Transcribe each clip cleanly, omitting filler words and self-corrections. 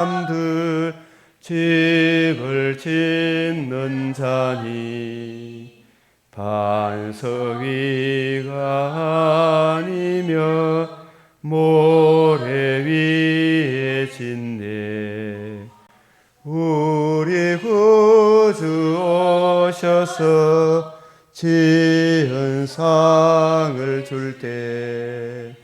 사람들 집을 짓는 자니 반석 위가 아니며 모래 위에 짓네. 우리 구주 오셔서 지은 상을 줄 때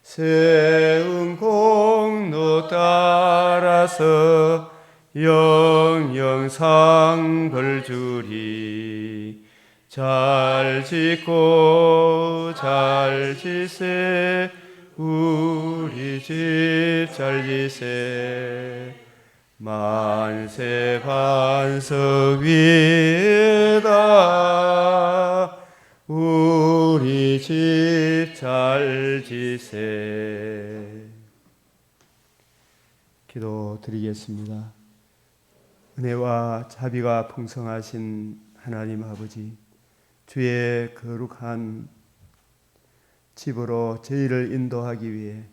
세운 공로 따라서 영영 상을 주리. 잘 짓고 잘 지세 우리 집 잘 지세. 만세 반석 위에다 우리 집 잘 지세. 기도드리겠습니다. 은혜와 자비가 풍성하신 하나님 아버지, 주의 거룩한 집으로 저희를 인도하기 위해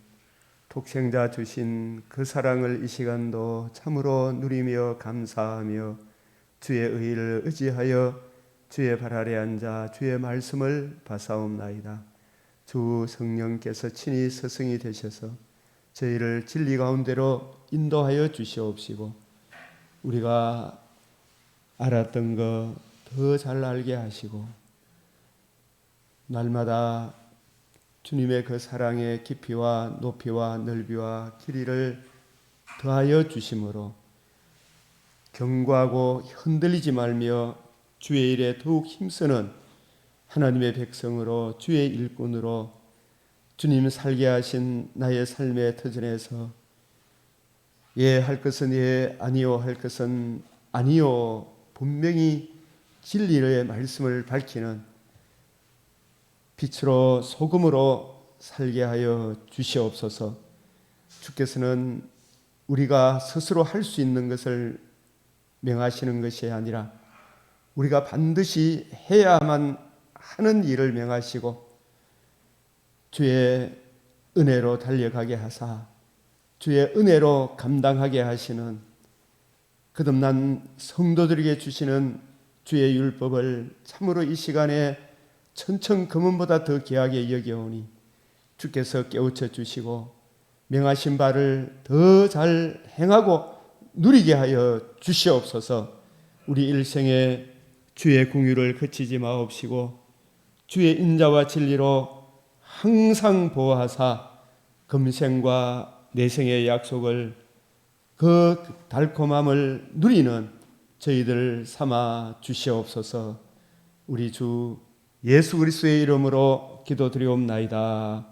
독생자 주신 그 사랑을 이 시간도 참으로 누리며 감사하며 주의 의를 의지하여 주의 발 아래 앉아 주의 말씀을 받사옵나이다. 주 성령께서 친히 스승이 되셔서 저희를 진리 가운데로 인도하여 주시옵시고 우리가 알았던 것 더 잘 알게 하시고 날마다 주님의 그 사랑의 깊이와 높이와 넓이와 길이를 더하여 주심으로 견고하고 흔들리지 말며 주의 일에 더욱 힘쓰는 하나님의 백성으로 주의 일꾼으로 주님 살게 하신 나의 삶의 터전에서 예 할 것은 예, 아니요 할 것은 아니요, 분명히 진리의 말씀을 밝히는 빛으로 소금으로 살게 하여 주시옵소서. 주께서는 우리가 스스로 할 수 있는 것을 명하시는 것이 아니라 우리가 반드시 해야만 하는 일을 명하시고 주의 은혜로 달려가게 하사 주의 은혜로 감당하게 하시는 거듭난 성도들에게 주시는 주의 율법을 참으로 이 시간에 천천 금은보다 더 귀하게 여겨오니 주께서 깨우쳐 주시고 명하신 바를 더 잘 행하고 누리게 하여 주시옵소서. 우리 일생에 주의 공유를 그치지 마옵시고 주의 인자와 진리로 항상 보호하사 금생과 내생의 약속을 그 달콤함을 누리는 저희들 삼아 주시옵소서. 우리 주 예수 그리스도의 이름으로 기도드리옵나이다.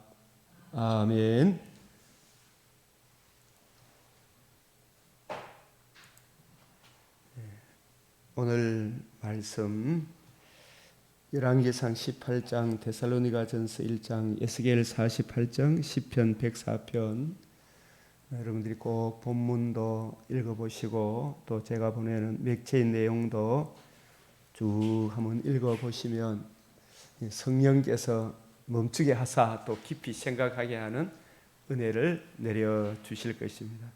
아멘. 오늘 말씀 열왕기상 18장, 데살로니가전서 1장, 에스겔 48장, 시편 104편. 여러분들이 꼭 본문도 읽어보시고 또 제가 보내는 맥체인 내용도 쭉 한번 읽어보시면 성령께서 멈추게 하사 또 깊이 생각하게 하는 은혜를 내려주실 것입니다.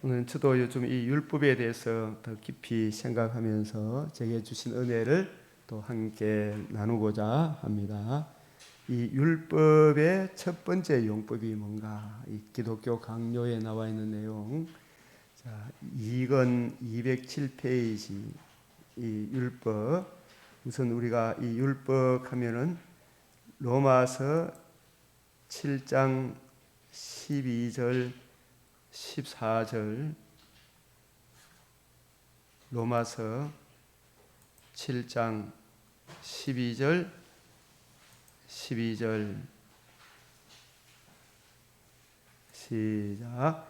오늘 저도 요즘 이 율법에 대해서 더 깊이 생각하면서 제게 주신 은혜를 또 함께 나누고자 합니다. 이 율법의 첫 번째 용법이 뭔가? 이 기독교 강요에 나와 있는 내용. 자, 이건 207페이지 이 율법. 우선 우리가 이 율법 하면은 로마서 7장 12절 14절, 로마서 7장 12절 시작.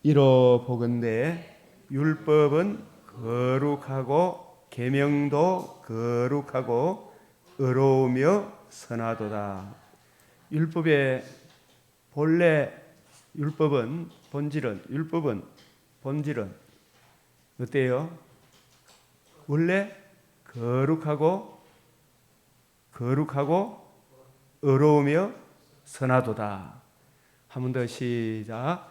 이로 보건대 율법은 거룩하고 계명도 거룩하고 의로우며 선하도다. 율법의 본래 율법은 본질은 어때요? 원래 거룩하고 의로우며 선하도다. 한 번 더 시작.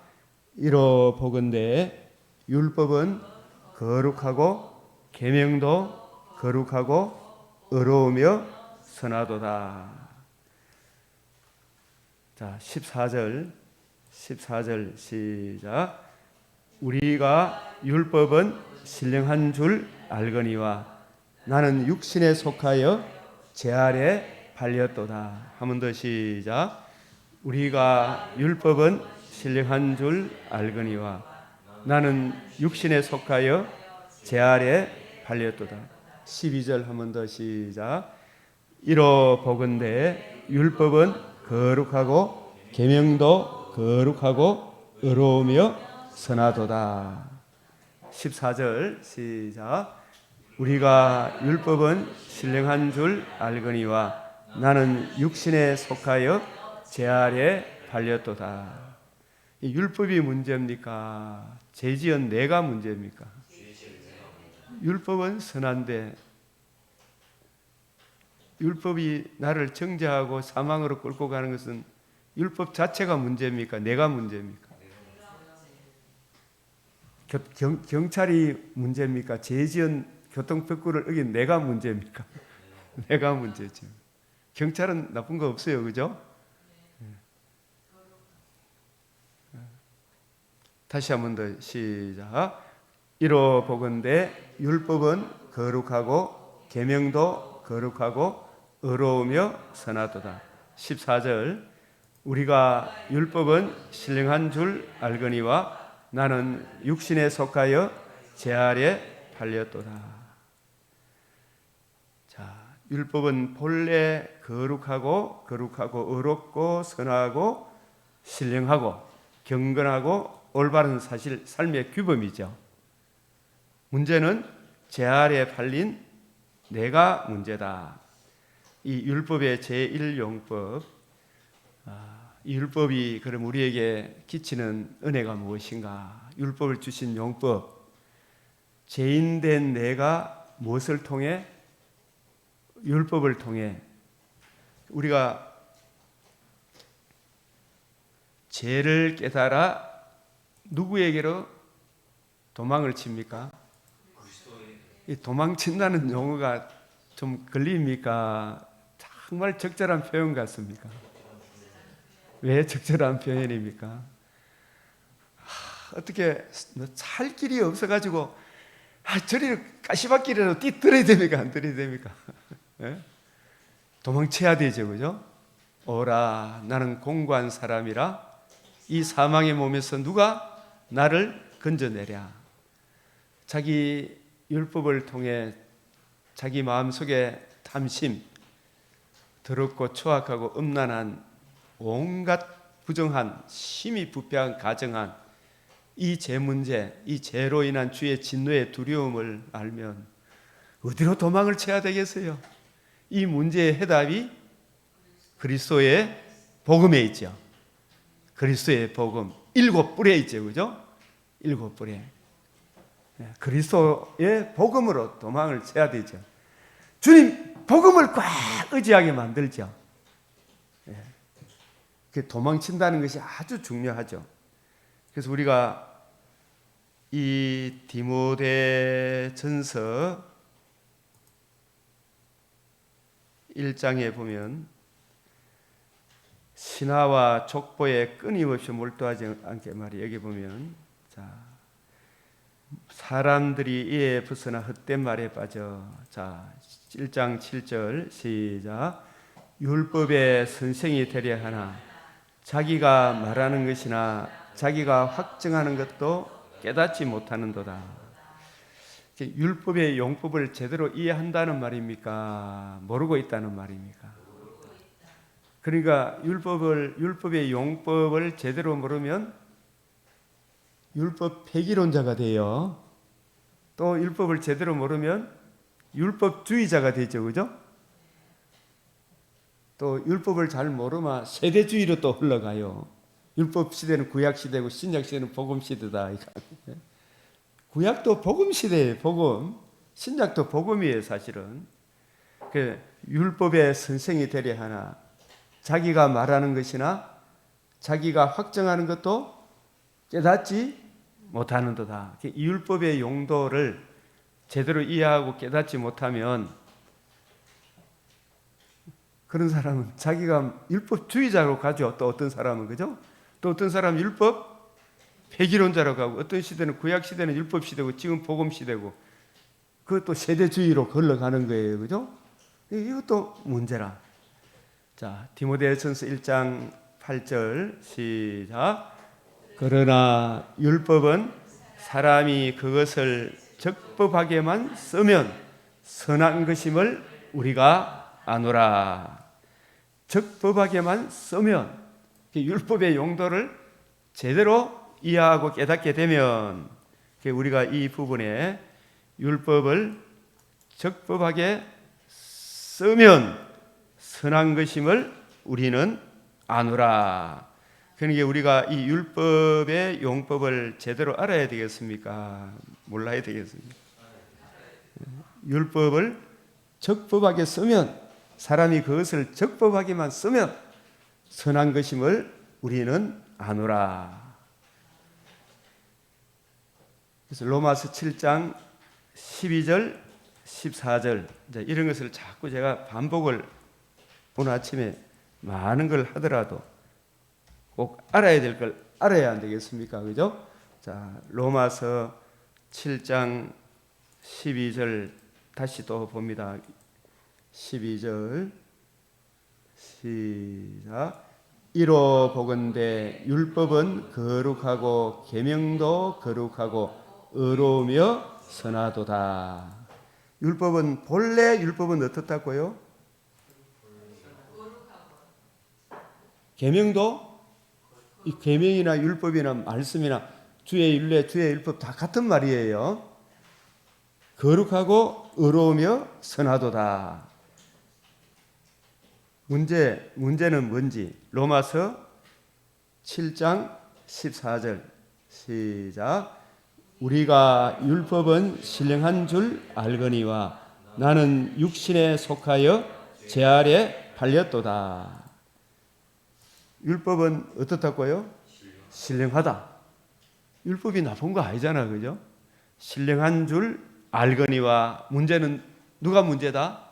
이로 보건대 율법은 거룩하고 계명도 거룩하고 의로우며 선하도다. 자, 14절 시작. 우리가 율법은 신령한 줄 알거니와 나는 육신에 속하여 제 아래 팔렸도다. 한 번 더 시작. 우리가 율법은 신령한 줄 알거니와 나는 육신에 속하여 제 아래 팔렸도다. 12절 한 번 더 시작. 이로 보건대 율법은 거룩하고 계명도 거룩하고 의로우며 선하도다. 14절 시작. 우리가 율법은 신령한 줄 알거니와 나는 육신에 속하여 제 아래 팔렸도다. 이 율법이 문제입니까? 죄지은 내가 문제입니까? 율법은 선한데 율법이 나를 정죄하고 사망으로 끌고 가는 것은 율법 자체가 문제입니까? 내가 문제입니까? 경찰이 문제입니까? 죄지은 교통법규를 어긴 내가 문제입니까? 내가 문제죠. 경찰은 나쁜 거 없어요, 그죠? 다시 한 번 더 시작. 이로 보건대 율법은 거룩하고 계명도 거룩하고 의로우며 선하도다. 14절 우리가 율법은 신령한 줄 알거니와 나는 육신에 속하여 제 아래 팔렸도다. 자, 율법은 본래 거룩하고 의롭고 선하고 신령하고 경건하고 올바른 사실 삶의 규범이죠. 문제는 제 아래 팔린 내가 문제다. 이 율법의 제1용법, 이 율법이 그럼 우리에게 끼치는 은혜가 무엇인가? 율법을 주신 용법, 죄인된 내가 무엇을 통해? 율법을 통해 우리가 죄를 깨달아 누구에게로 도망을 칩니까? 이 도망친다는 용어가 좀 걸립니까? 정말 적절한 표현 같습니까? 왜 적절한 표현입니까? 어떻게 살 길이 없어가지고 저리 가시밭길이라도 뛰들어야 됩니까? 안 들어야 됩니까? 네? 도망쳐야 되죠, 그죠? 오라, 나는 공고한 사람이라 이 사망의 몸에서 누가 나를 건져내랴. 자기 율법을 통해 자기 마음속에 탐심, 더럽고 추악하고 음란한 온갖 부정한 심히 부패한 가정한 이 죄 문제, 이 죄로 인한 주의 진노의 두려움을 알면 어디로 도망을 쳐야 되겠어요? 이 문제의 해답이 그리스도의 복음에 있죠. 그리스도의 복음 7뿔에 있죠, 그죠? 7뿔에 그리스도의 복음으로 도망을 쳐야 되죠. 주님 복음을 꽉 의지하게 만들죠. 도망친다는 것이 아주 중요하죠. 그래서 우리가 이 디모데전서 1장에 보면 신화와 족보에 끊임없이 몰두하지 않게 말이에요. 여기 보면 자, 사람들이 이에 벗어나 헛된 말에 빠져. 자, 1장 7절 시작. 율법의 선생이 되려 하나 자기가 말하는 것이나 자기가 확증하는 것도 깨닫지 못하는도다. 율법의 용법을 제대로 이해한다는 말입니까? 모르고 있다는 말입니까? 그러니까 율법의 용법을 제대로 모르면 율법 폐기론자가 돼요. 또 율법을 제대로 모르면 율법주의자가 되죠, 그죠? 또 율법을 잘 모르면 세대주의로 또 흘러가요. 율법 시대는 구약 시대고 신약 시대는 복음 시대다. 구약도 복음 시대예요. 복음. 신약도 복음이에요, 사실은. 그 율법의 선생이 되려 하나 자기가 말하는 것이나 자기가 확정하는 것도 깨닫지 못하는도다. 이 율법의 용도를 제대로 이해하고 깨닫지 못하면 그런 사람은 자기가 율법주의자로 가죠. 또 어떤 사람은, 그죠? 또 어떤 사람은 율법 폐기론자로 가고, 어떤 시대는 구약 시대는 율법 시대고 지금 복음 시대고, 그것도 세대주의로 걸러가는 거예요, 그죠? 이것도 문제라. 자, 디모데전서 1장 8절 시작. 그러나 율법은 사람이 그것을 적법하게만 쓰면 선한 것임을 우리가 아노라. 적법하게만 쓰면, 율법의 용도를 제대로 이해하고 깨닫게 되면 우리가 이 부분에 율법을 적법하게 쓰면 선한 것임을 우리는 아노라. 그러니까 우리가 이 율법의 용법을 제대로 알아야 되겠습니까? 몰라야 되겠습니까? 율법을 적법하게 쓰면, 사람이 그것을 적법하게만 쓰면 선한 것임을 우리는 아노라. 그래서 로마서 7장 12절 14절 이런 것을 자꾸 제가 반복을 오늘 아침에 많은 걸 하더라도 꼭 알아야 될 걸 알아야 안 되겠습니까? 그죠? 자, 로마서 7장 12절 다시 또 봅니다. 12절 시작. 이로 보건대 율법은 거룩하고 계명도 거룩하고 의로우며 선하도다. 율법은 본래 율법은 어떻다고요? 계명도, 이 계명이나 율법이나 말씀이나 주의 율례, 주의 율법 다 같은 말이에요. 거룩하고 의로우며 선하도다. 문제는 뭔지 로마서 7장 14절 시작. 우리가 율법은 신령한 줄 알거니와 나는 육신에 속하여 제 아래 팔렸도다. 율법은 어떻다고요? 신령하다. 율법이 나쁜 거 아니잖아, 그죠? 신령한 줄 알거니와, 문제는 누가 문제다?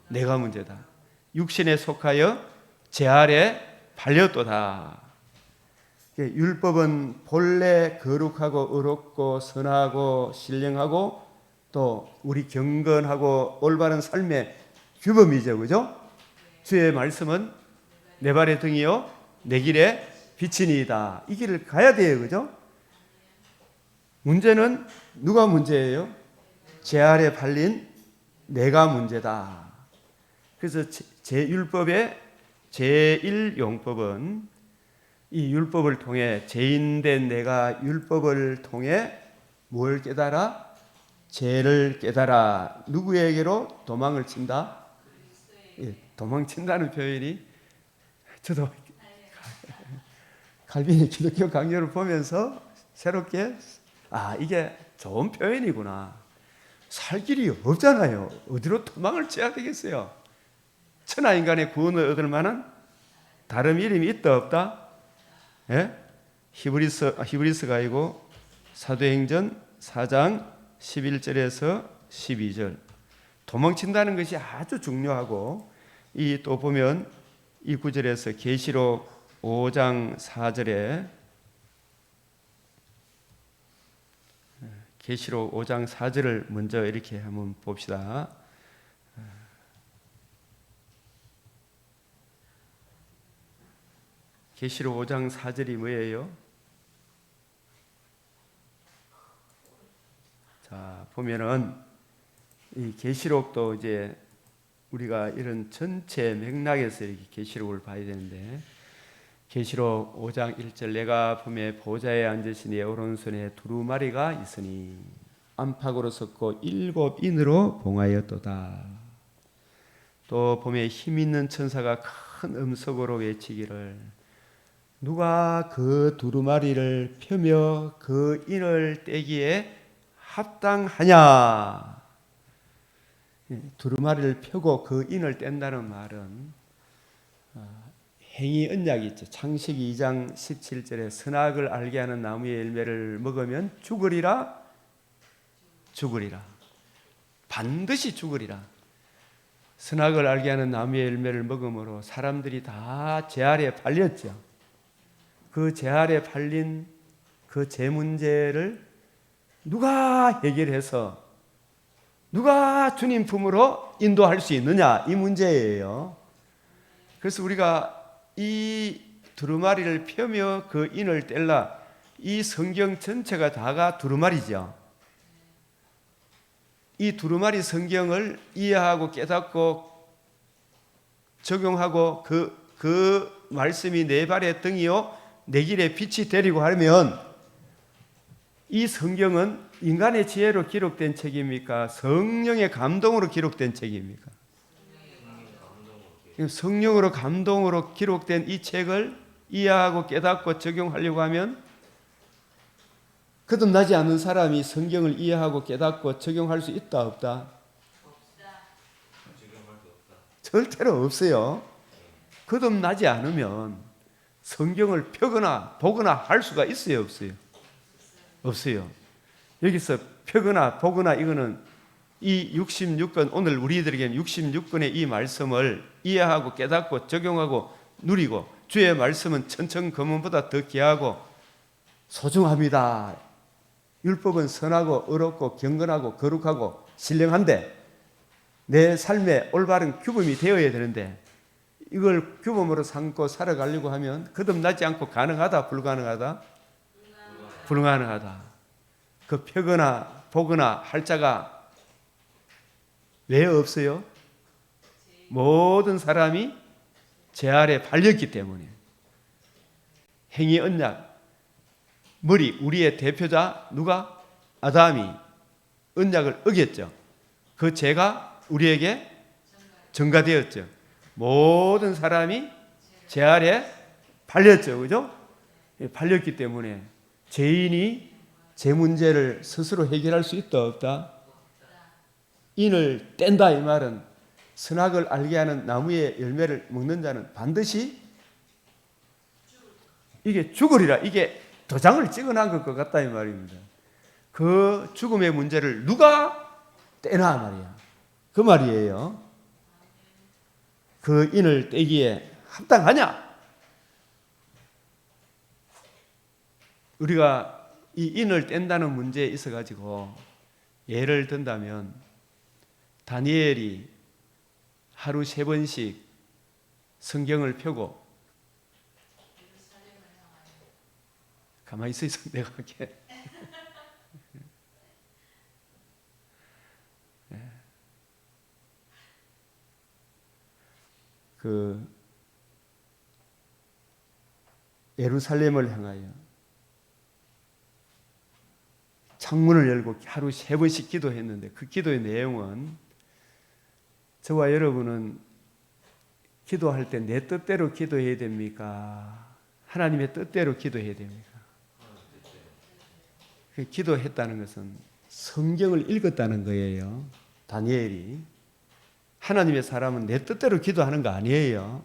내가 문제다. 육신에 속하여 제 아래 팔렸도다. 율법은 본래 거룩하고 의롭고 선하고 신령하고 또 우리 경건하고 올바른 삶의 규범이죠, 그죠? 주의 말씀은 내 발의 등이요 내 길의 빛이니이다. 이 길을 가야 돼요, 그죠? 문제는 누가 문제예요? 제 아래 팔린 내가 문제다. 그래서 제1율법의 제1용법은 이 율법을 통해, 죄인된 내가 율법을 통해 뭘 깨달아? 죄를 깨달아. 누구에게로? 도망을 친다? 예, 도망친다는 표현이, 저도 칼빈의 기독교 강요를 보면서 새롭게 이게 좋은 표현이구나. 살 길이 없잖아요. 어디로 도망을 쳐야 되겠어요? 천하인간의 구원을 얻을 만한 다른 이름이 있다 없다? 예? 히브리서가 아니고 사도행전 4장 11절에서 12절. 도망친다는 것이 아주 중요하고, 이 또 보면 이 구절에서 계시록 5장 4절에 계시록 5장 4절을 먼저 이렇게 한번 봅시다. 계시록 5장 4절이 뭐예요? 자, 보면은 이 계시록도 이제 우리가 이런 전체 맥락에서 이렇게 계시록을 봐야 되는데, 계시록 5장 1절 내가 봄에 보좌에 앉으신 이의 오른손에 두루마리가 있으니 안팎으로 섰고 7인으로 봉하였도다. 또 봄에 힘 있는 천사가 큰 음성으로 외치기를 누가 그 두루마리를 펴며 그 인을 떼기에 합당하냐. 두루마리를 펴고 그 인을 뗀다는 말은 행위 언약이 있죠. 창세기 2장 17절에 선악을 알게 하는 나무의 열매를 먹으면 죽으리라. 죽으리라. 반드시 죽으리라. 선악을 알게 하는 나무의 열매를 먹음으로 사람들이 다 죄 아래 팔렸죠. 그 죄 아래 팔린 그 죄 문제를 누가 해결해서 누가 주님 품으로 인도할 수 있느냐, 이 문제예요. 그래서 우리가 이 두루마리를 펴며 그 인을 뗄라, 이 성경 전체가 다가 두루마리죠. 이 두루마리 성경을 이해하고 깨닫고 적용하고 그 말씀이 내 발의 등이요 내 길에 빛이 되리고 하면, 이 성경은 인간의 지혜로 기록된 책입니까? 성령의 감동으로 기록된 책입니까? 성령으로 감동으로 기록된 이 책을 이해하고 깨닫고 적용하려고 하면 거듭나지 않는 사람이 성경을 이해하고 깨닫고 적용할 수 있다 없다? 절대로 없어요. 거듭나지 않으면 성경을 펴거나 보거나 할 수가 있어요 없어요? 없어요. 여기서 펴거나 보거나, 이거는 이 66권, 오늘 우리들에게는 66권의 이 말씀을 이해하고 깨닫고 적용하고 누리고, 주의 말씀은 천천검은보다 더 귀하고 소중합니다. 율법은 선하고 의롭고 경건하고 거룩하고 신령한데 내 삶의 올바른 규범이 되어야 되는데, 이걸 규범으로 삼고 살아가려고 하면 거듭나지 않고 가능하다 불가능하다? 불가능하다. 그 펴거나 보거나 할 자가 왜 없어요? 모든 사람이 죄 아래 팔렸기 때문에. 행위 언약, 머리, 우리의 대표자 누가? 아담이 언약을 어겼죠. 그 죄가 우리에게 전가되었죠. 모든 사람이 죄 아래 팔렸죠. 그죠? 팔렸기 때문에 죄인이 죄 문제를 스스로 해결할 수 있다 없다? 인을 뗀다, 이 말은 선악을 알게 하는 나무의 열매를 먹는 자는 반드시 이게 죽으리라. 이게 도장을 찍어놓은 것 같다, 이 말입니다. 그 죽음의 문제를 누가 떼나 말이야. 그 말이에요. 그 인을 떼기에 합당하냐? 우리가 이 인을 뗀다는 문제에 있어가지고 예를 든다면, 다니엘이 하루 3번씩 성경을 펴고, 가만히 있어 내가 할게. 그 예루살렘을 향하여 창문을 열고 하루 3번씩 기도했는데, 그 기도의 내용은, 저와 여러분은 기도할 때 내 뜻대로 기도해야 됩니까? 하나님의 뜻대로 기도해야 됩니까? 기도했다는 것은 성경을 읽었다는 거예요. 다니엘이. 하나님의 사람은 내 뜻대로 기도하는 거 아니에요.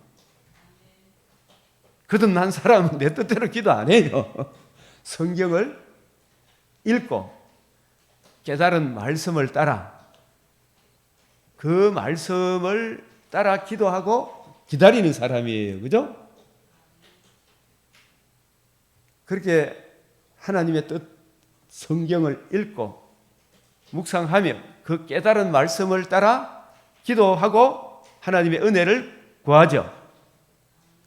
거듭난 사람은 내 뜻대로 기도 안 해요. 성경을 읽고 깨달은 말씀을 따라, 그 말씀을 따라 기도하고 기다리는 사람이에요. 그죠? 그렇게 하나님의 뜻, 성경을 읽고 묵상하며 그 깨달은 말씀을 따라 기도하고 하나님의 은혜를 구하죠.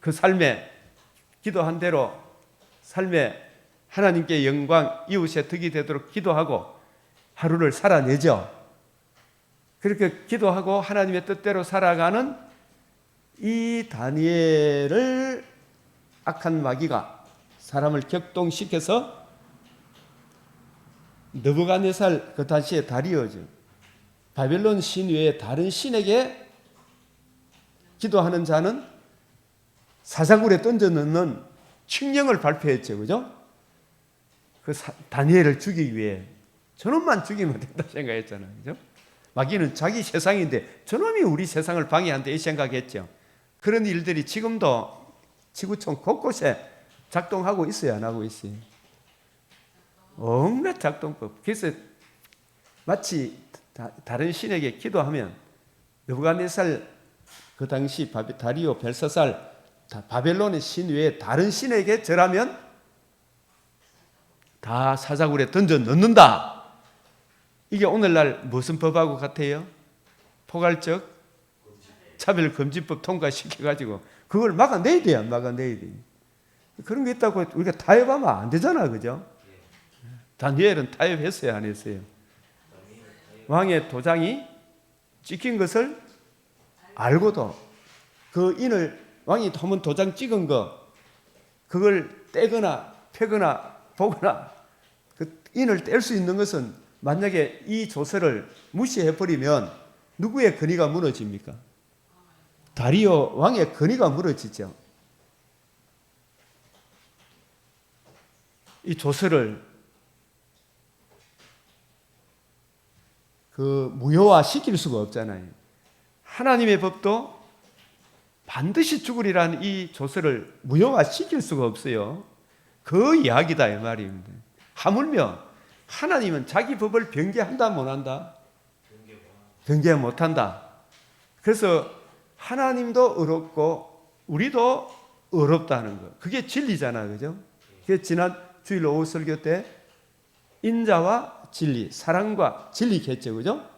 그 삶에, 기도한 대로 삶에 하나님께 영광, 이웃의 덕이 되도록 기도하고 하루를 살아내죠. 그렇게 기도하고 하나님의 뜻대로 살아가는 이 다니엘을 악한 마귀가 사람을 격동시켜서 느부갓네살, 그 당시에 다리오죠, 바벨론 신 외에 다른 신에게 기도하는 자는 사자굴에 던져 넣는 칙령을 발표했죠. 그죠? 그 다니엘을 죽이기 위해 저놈만 죽이면 된다 생각했잖아요. 그죠? 마귀는 자기 세상인데 저놈이 우리 세상을 방해한다 이 생각했죠. 그런 일들이 지금도 지구촌 곳곳에 작동하고 있어요, 안 하고 있어요? 온갖 작동법. 그래서 마치 다른 신에게 기도하면 느부갓네살 그 당시 다리오 벨사살 바벨론의 신 외에 다른 신에게 절하면 다 사자굴에 던져 넣는다. 이게 오늘날 무슨 법하고 같아요? 포괄적 차별금지법 통과시켜가지고 그걸 막아내야 돼요, 안 막아내야 돼요. 그런 게 있다고 우리가 타협하면 안 되잖아, 그죠? 다니엘은 타협했어요, 안 했어요? 왕의 도장이 찍힌 것을 알고도 그 인을 왕이 한번 도장 찍은 거 그걸 떼거나 펴거나 보거나 그 인을 뗄 수 있는 것은 만약에 이 조서를 무시해버리면 누구의 권위가 무너집니까? 다리오 왕의 권위가 무너지죠. 이 조서를 무효화 시킬 수가 없잖아요. 하나님의 법도 반드시 죽으리라는 이 조서를 무효화 시킬 수가 없어요. 그 이야기다 이 말입니다. 하물며 하나님은 자기 법을 변개한다 못한다? 변개 못한다. 그래서 하나님도 어렵고 우리도 어렵다는 거. 그게 진리잖아, 그죠? 그게 지난 주일 오후 설교 때 인자와 진리, 사랑과 진리겠죠, 그죠?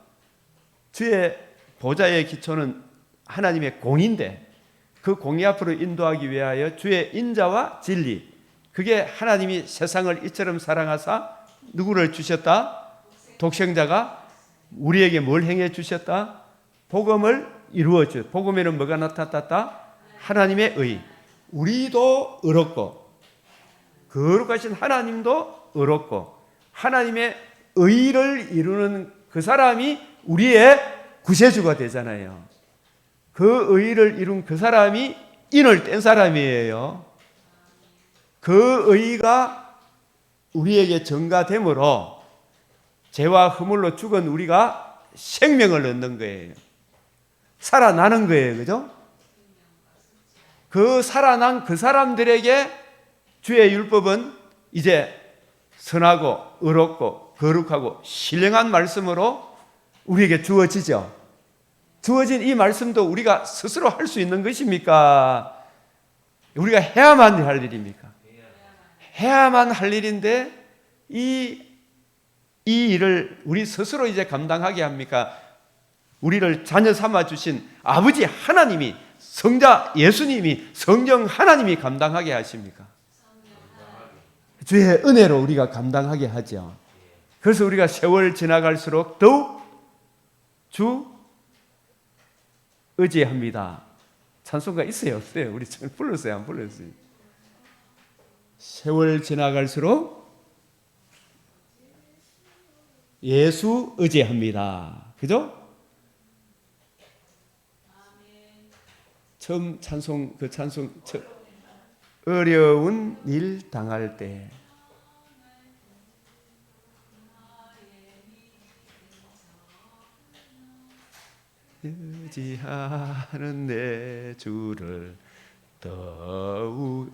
주의 보좌의 기초는 하나님의 공인데 그 공의 앞으로 인도하기 위하여 주의 인자와 진리, 그게 하나님이 세상을 이처럼 사랑하사 누구를 주셨다? 독생자가 우리에게 뭘 행해 주셨다? 복음을 이루어 주셨다. 복음에는 뭐가 나타났다? 하나님의 의. 우리도 의롭고 거룩하신 하나님도 의롭고 하나님의 의를 이루는 그 사람이 우리의 구세주가 되잖아요. 그 의를 이룬 그 사람이 인을 뗀 사람이에요. 그 의가 우리에게 전가됨으로 죄와 허물로 죽은 우리가 생명을 얻는 거예요. 살아나는 거예요, 그죠? 그 살아난 그 사람들에게 주의 율법은 이제 선하고 의롭고 거룩하고 신령한 말씀으로 우리에게 주어지죠. 주어진 이 말씀도 우리가 스스로 할 수 있는 것입니까? 우리가 해야만 할 일입니까? 해야만 할 일인데 이 일을 우리 스스로 이제 감당하게 합니까? 우리를 자녀 삼아 주신 아버지 하나님이, 성자 예수님이, 성령 하나님이 감당하게 하십니까? 주의 은혜로 우리가 감당하게 하죠. 그래서 우리가 세월 지나갈수록 더욱 주 의지합니다. 찬송가 있어요, 없어요? 우리 불렀어요, 안 불렀어요? 세월 지나갈수록 예수 의지합니다. 그죠? 처음 찬송, 어려운 일 당할 때 의지하는 내 주를 더욱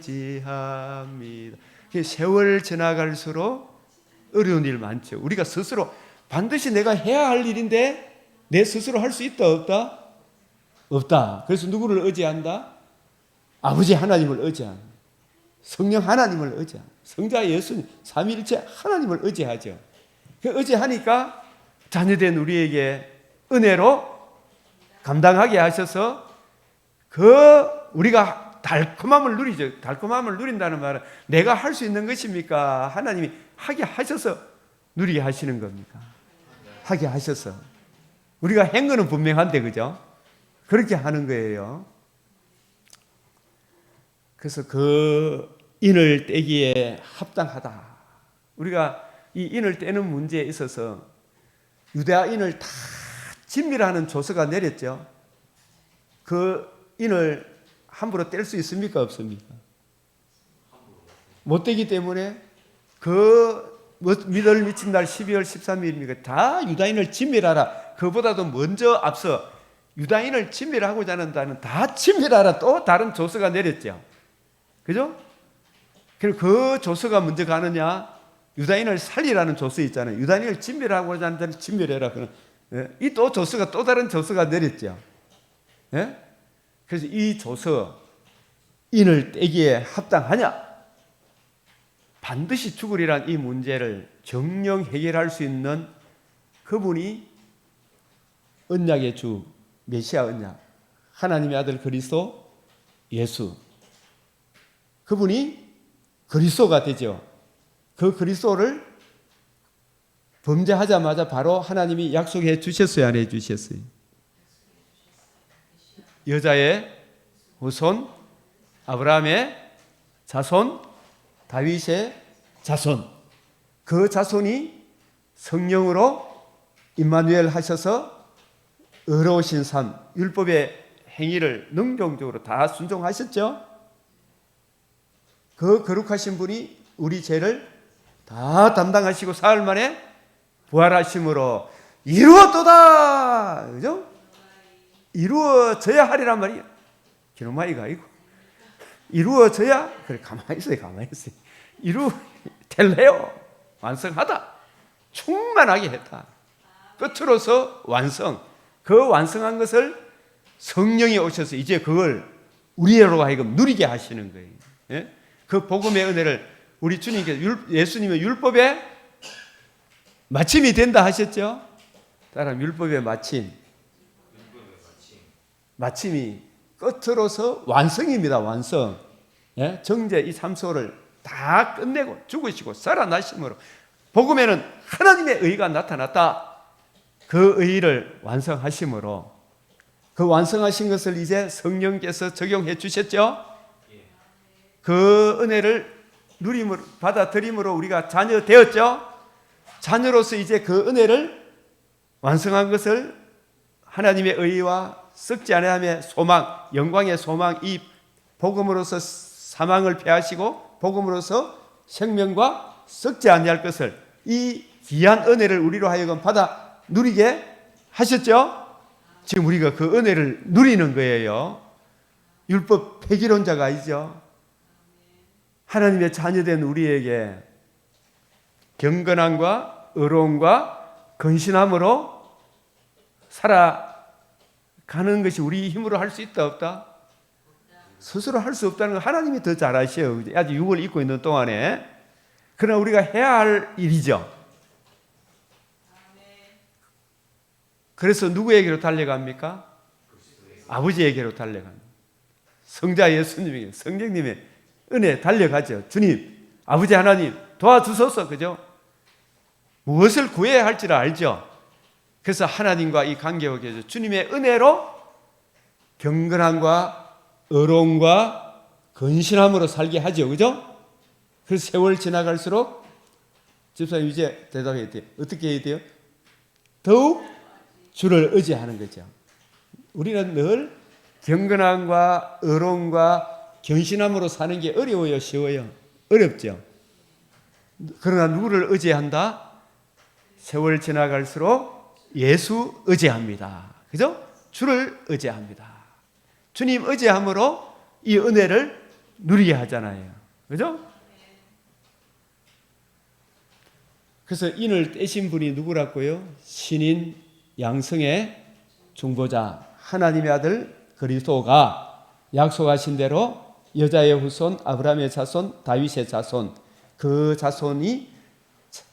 의지합니다. 세월 지나갈수록 어려운 일 많죠. 우리가 스스로 반드시 내가 해야 할 일인데 내 스스로 할 수 있다 없다? 없다. 그래서 누구를 의지한다? 아버지 하나님을 의지한다. 성령 하나님을 의지한다. 성자 예수님 삼위일체 하나님을 의지하죠. 그 의지하니까 자녀된 우리에게 은혜로 감당하게 하셔서 우리가 달콤함을 누리죠. 달콤함을 누린다는 말은 내가 할 수 있는 것입니까? 하나님이 하게 하셔서 누리게 하시는 겁니까? 하게 하셔서. 우리가 한 거는 분명한데, 그죠? 그렇게 하는 거예요. 그래서 그 인을 떼기에 합당하다. 우리가 이 인을 떼는 문제에 있어서 유대인을 다 진멸하는 조서가 내렸죠. 그 인을 함부로 뗄 수 있습니까? 없습니까? 못 떼기 때문에 미들 미친 날 12월 13일입니까? 다 유다인을 진멸하라. 그보다도 먼저 앞서 유다인을 진멸하고자 하는 다 진멸하라 또 다른 조서가 내렸죠. 그죠? 그리고 그 조서가 먼저 가느냐? 유다인을 살리라는 조서 있잖아요. 유다인을 진멸하고자 하는 자를 진멸해라. 이 또 조서가 또 다른 조서가 내렸죠. 예? 그래서 이 조서 인을 떼기에 합당하냐? 반드시 죽으리란 이 문제를 정령 해결할 수 있는 그분이 언약의 주 메시아 언약, 하나님의 아들 그리스도 예수, 그분이 그리스도가 되죠. 그 그리스도를 범죄하자마자 바로 하나님이 약속해 주셨어요, 안 해 주셨어요? 여자의 후손, 아브라함의 자손, 다윗의 자손, 그 자손이 성령으로 임마누엘 하셔서 의로우신 삶, 율법의 행위를 능동적으로 다 순종하셨죠. 그 거룩하신 분이 우리 죄를 다 담당하시고 사흘 만에 부활하심으로 이루었도다. 그죠? 이루어져야 하리란 말이야. 기노마이가 아니고 이루어져야. 그래, 가만히 있어요. 텔레오, 완성하다, 충만하게 했다, 끝으로서 완성. 그 완성한 것을 성령이 오셔서 이제 그걸 우리로 하여금 누리게 하시는 거예요. 예? 그 복음의 은혜를 우리 주님께서 예수님의 율법의 마침이 된다 하셨죠. 따라 율법의 마침이 끝으로서 완성입니다. 완성. 예? 정죄 이 참소를 다 끝내고 죽으시고 살아나심으로 복음에는 하나님의 의가 나타났다. 그 의를 완성하심으로 그 완성하신 것을 이제 성령께서 적용해 주셨죠. 그 은혜를 누림으로 받아들임으로 우리가 자녀 되었죠. 자녀로서 이제 그 은혜를 완성한 것을 하나님의 의와 썩지 아니함의 소망, 영광의 소망, 이 복음으로서 사망을 패하시고 복음으로서 생명과 썩지 아니할 것을, 이 귀한 은혜를 우리로 하여금 받아 누리게 하셨죠. 지금 우리가 그 은혜를 누리는 거예요. 율법 폐기론자가 아니죠. 하나님의 자녀된 우리에게 경건함과 의로움과 근신함으로 살아가는 것이 우리 힘으로 할 수 있다 없다? 스스로 할 수 없다는 건 하나님이 더 잘 아셔요. 아직 육을 입고 있는 동안에. 그러나 우리가 해야 할 일이죠. 그래서 누구에게로 달려갑니까? 아버지에게로 달려갑니다. 성자 예수님에게, 성령님의 은혜 달려가죠. 주님, 아버지 하나님 도와주소서. 그죠? 무엇을 구해야 할지를 알죠. 그래서 하나님과 이 관계가 계죠. 주님의 은혜로 경건함과 의로움과 근신함으로 살게 하죠. 그죠? 그래서 세월 지나갈수록 집사님 이제 대답해야 돼요. 어떻게 해야 돼요? 더욱 주를 의지하는 거죠. 우리는 늘 경건함과 의로움과 견신함으로 사는 게 어려워요, 쉬워요? 어렵죠. 그러나 누구를 의지한다? 세월 지나갈수록 예수 의지합니다. 그죠? 주를 의지합니다. 주님 의지함으로 이 은혜를 누리게 하잖아요. 그죠? 그래서 인을 떼신 분이 누구라고요? 신인 양성의 중보자 하나님의 아들 그리스도가 약속하신 대로 여자의 후손, 아브라함의 자손, 다윗의 자손, 그 자손이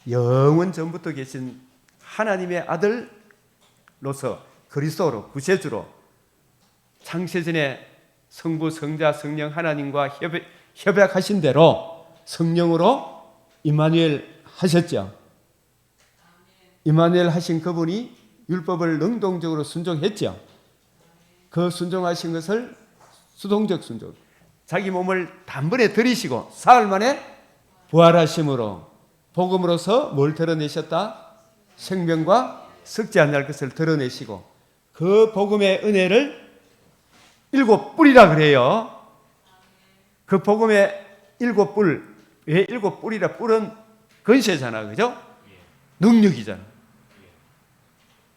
영원 전부터 계신 하나님의 아들로서 그리스도로, 구세주로 창세전에 성부, 성자, 성령 하나님과 협약하신 대로 성령으로 임마누엘 하셨죠. 임마누엘 하신 그분이 율법을 능동적으로 순종했죠. 그 순종하신 것을 수동적 순종, 자기 몸을 단번에 들이시고 사흘 만에 부활하심으로 복음으로서 뭘 드러내셨다? 생명과 썩지 않을 것을 드러내시고 그 복음의 은혜를 7뿔이라 그래요. 그 복음의 7뿔, 왜 7뿔이라? 뿔은 근세잖아, 그죠? 능력이잖아.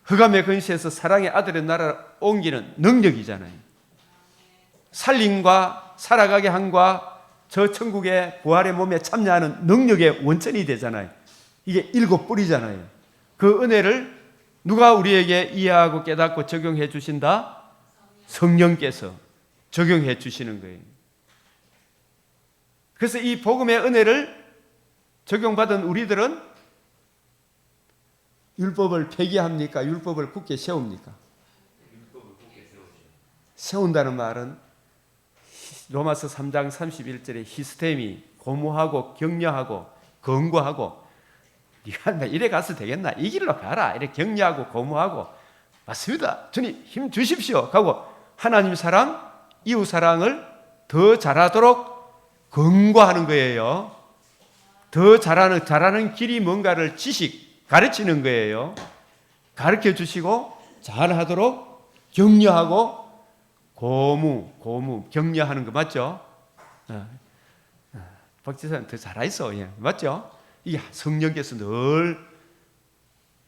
흑암의 근시에서 사랑의 아들의 나라를 옮기는 능력이잖아요. 살림과 살아가게 함과 저 천국의 부활의 몸에 참여하는 능력의 원천이 되잖아요. 이게 7뿌리잖아요. 그 은혜를 누가 우리에게 이해하고 깨닫고 적용해 주신다? 성령께서 적용해 주시는 거예요. 그래서 이 복음의 은혜를 적용받은 우리들은 율법을 폐기합니까? 율법을 굳게 세웁니까? 세운다는 말은 로마서 3장 31절에 히스템이 고무하고 격려하고 권고하고 네가 이래 가서 되겠나? 이 길로 가라. 이래 격려하고 고무하고 맞습니다. 주님 힘 주십시오. 하고 하나님 사랑, 이웃 사랑을 더 잘하도록 권고하는 거예요. 더 잘하는 길이 뭔가를 가르치는 거예요. 가르쳐 주시고 잘하도록 격려하고 고무 격려하는 거 맞죠? 박지사는 더 잘했어. 예, 맞죠? 이게 성령께서 늘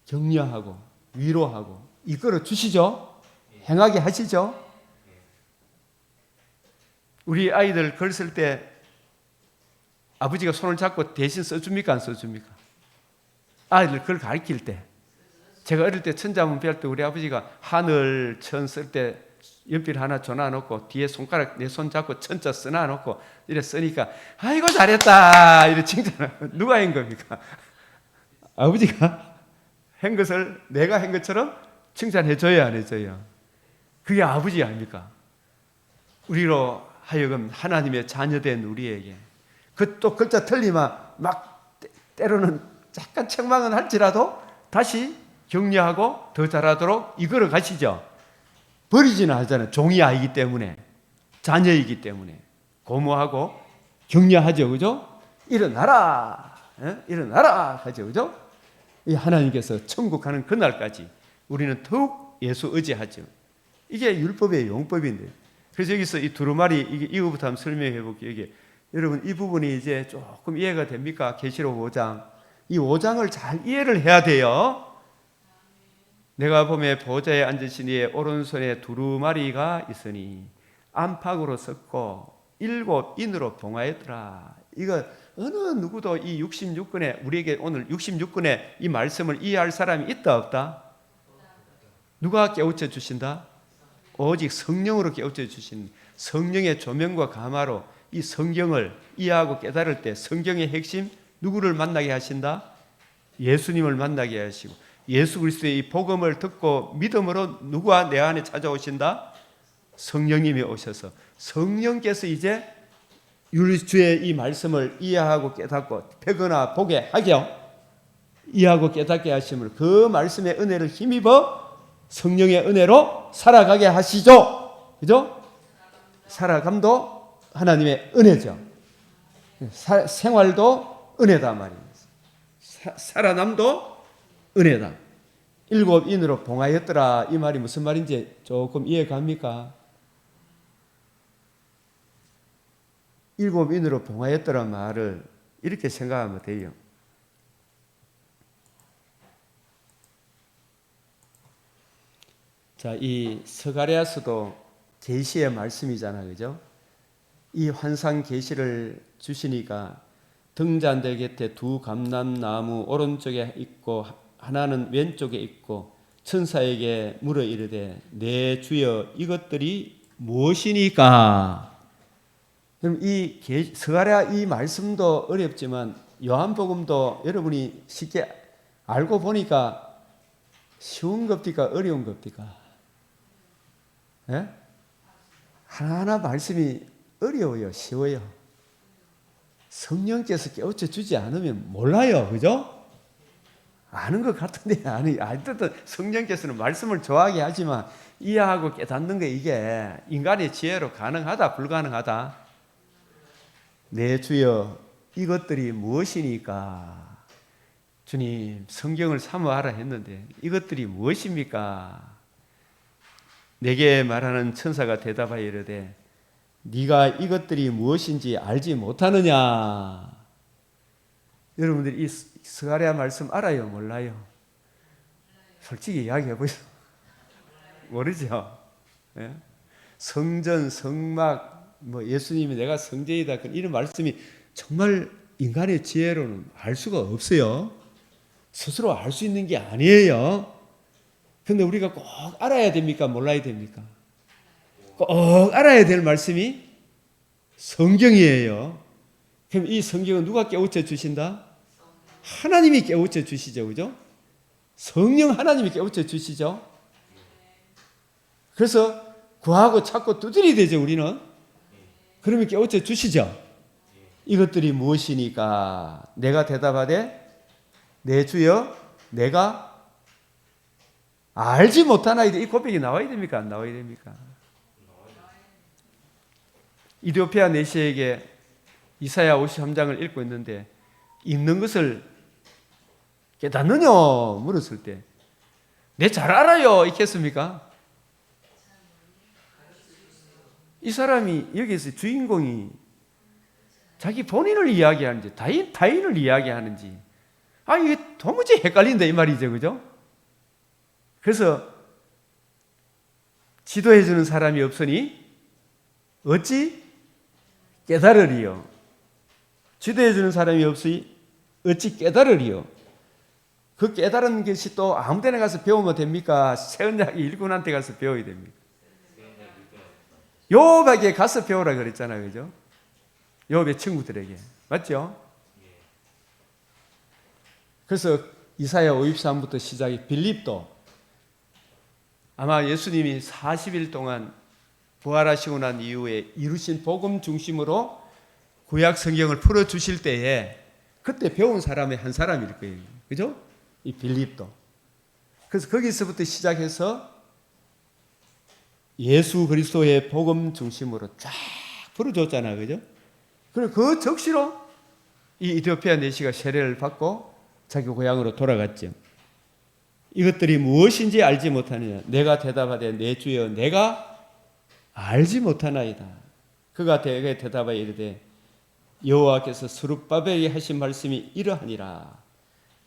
격려하고 위로하고 이끌어 주시죠? 행하게 하시죠? 우리 아이들 글 쓸 때 아버지가 손을 잡고 대신 써줍니까? 안 써줍니까? 아이들 글 가르칠 때 제가 어릴 때 천자문 배울 때 우리 아버지가 하늘 천 쓸 때 연필 하나 줘놔 놓고 뒤에 손가락 내 손 잡고 천자 써놔 놓고 이래 쓰니까 아이고 잘했다 이래 칭찬. 누가 한 겁니까? 아버지가 한 것을 내가 한 것처럼 칭찬해 줘야 안 해줘요? 그게 아버지 아닙니까? 우리로 하여금 하나님의 자녀된 우리에게 그 또 글자 틀리면 막 때로는 약간 책망은 할지라도 다시 격려하고 더 잘하도록 이끌어 가시죠. 버리지는 않잖아요. 종이 아이기 때문에, 자녀이기 때문에 고무하고 격려하죠, 그죠? 일어나라, 일어나라 하죠, 그죠? 이 하나님께서 천국 가는 그날까지 우리는 더욱 예수 의지하죠. 이게 율법의 용법인데. 그래서 여기서 이 두루마리 이거부터 한번 설명해 볼게요. 이게 여러분 이 부분이 이제 조금 이해가 됩니까? 계시록 5장. 이 5장을 잘 이해를 해야 돼요. 내가 보매 보좌에 앉으신 이의 오른손에 두루마리가 있으니 안팎으로 섰고 7인으로 봉하였더라. 이거 어느 누구도 이 66권에 우리에게 오늘 66권에 이 말씀을 이해할 사람이 있다 없다? 누가 깨우쳐 주신다? 오직 성령으로 깨우쳐 주신 성령의 조명과 감화로 이 성경을 이해하고 깨달을 때 성경의 핵심 누구를 만나게 하신다? 예수님을 만나게 하시고 예수 그리스도의 이 복음을 듣고 믿음으로 누가 내 안에 찾아오신다? 성령님이 오셔서 성령께서 이제 주의 이 말씀을 이해하고 깨닫고 펴거나 보게 하게 이해하고 깨닫게 하심을 그 말씀의 은혜를 힘입어 성령의 은혜로 살아가게 하시죠. 그죠? 살아감도 하나님의 은혜죠. 생활도 은혜다 말입니다. 살아남도 은혜다. 7인으로 봉하였더라. 이 말이 무슨 말인지 조금 이해 갑니까? 7인으로 봉하였더라 말을 이렇게 생각하면 돼요. 자, 이 스가랴서도 계시의 말씀이잖아요, 그죠? 이 환상 계시를 주시니까 등잔대 곁에 두 감람나무 오른쪽에 있고 하나는 왼쪽에 있고 천사에게 물어 이르되 내 주여 이것들이 무엇이니까? 그럼 이 스가랴 이 말씀도 어렵지만 요한복음도 여러분이 쉽게 알고 보니까 쉬운 겁니까? 어려운 겁니까? 예? 하나하나 말씀이 어려워요? 쉬워요? 성령께서 깨우쳐 주지 않으면 몰라요. 그죠? 아는 것 같은데 어쨌든 성령께서는 말씀을 좋아하게 하지만 이해하고 깨닫는 게 이게 인간의 지혜로 가능하다 불가능하다? 내 주여 이것들이 무엇이니까? 주님 성경을 사모하라 했는데 이것들이 무엇입니까? 내게 말하는 천사가 대답하여 이르되 네가 이것들이 무엇인지 알지 못하느냐? 여러분들이 이 스가랴 말씀 알아요? 몰라요? 솔직히 이야기해 보세요. 모르죠. 예? 성전, 성막, 뭐 예수님이 내가 성전이다 이런 말씀이 정말 인간의 지혜로는 알 수가 없어요. 스스로 알 수 있는 게 아니에요. 근데 우리가 꼭 알아야 됩니까? 몰라야 됩니까? 꼭 알아야 될 말씀이 성경이에요. 그럼 이 성경은 누가 깨우쳐 주신다? 하나님이 깨우쳐 주시죠. 그죠? 성령 하나님이 깨우쳐 주시죠. 그래서 구하고 찾고 두드리되죠, 우리는. 그러면 깨우쳐 주시죠. 이것들이 무엇이니까? 내가 대답하되 내 주여 내가 알지 못하나이다. 이 고백이 나와야 됩니까? 안 나와야 됩니까? 이디오피아 내시에게 이사야 53장을 읽고 있는데 읽는 것을 깨닫느냐 물었을 때 내 잘 알아요 있겠습니까? 이 사람이 여기서 주인공이 자기 본인을 이야기하는지 타인을 이야기하는지 이게 도무지 헷갈린다 이 말이죠. 그죠? 그래서 지도해 주는 사람이 없으니 어찌 깨달으리요. 지도해 주는 사람이 없으니 어찌 깨달으리요. 그 깨달은 것이 또 아무 데나 가서 배우면 됩니까? 새언약의 일꾼한테 가서 배워야 됩니다. 욥에게 가서 배우라 그랬잖아요. 그죠? 욥의 친구들에게. 맞죠? 그래서 이사야 53부터 시작이 빌립도 아마 예수님이 40일 동안 부활하시고 난 이후에 이루신 복음 중심으로 구약 성경을 풀어주실 때에 그때 배운 사람의 한 사람일 거예요. 그죠? 이 빌립도. 그래서 거기서부터 시작해서 예수 그리스도의 복음 중심으로 쫙 풀어줬잖아요. 그죠? 그리고 그 적시로 이 이디오피아 내시가 세례를 받고 자기 고향으로 돌아갔죠. 이것들이 무엇인지 알지 못하느냐. 내가 대답하되 내 주여 내가 알지 못하나이다. 그가 대개 대답하여 이르되 여호와께서 스룹바벨이 하신 말씀이 이러하니라.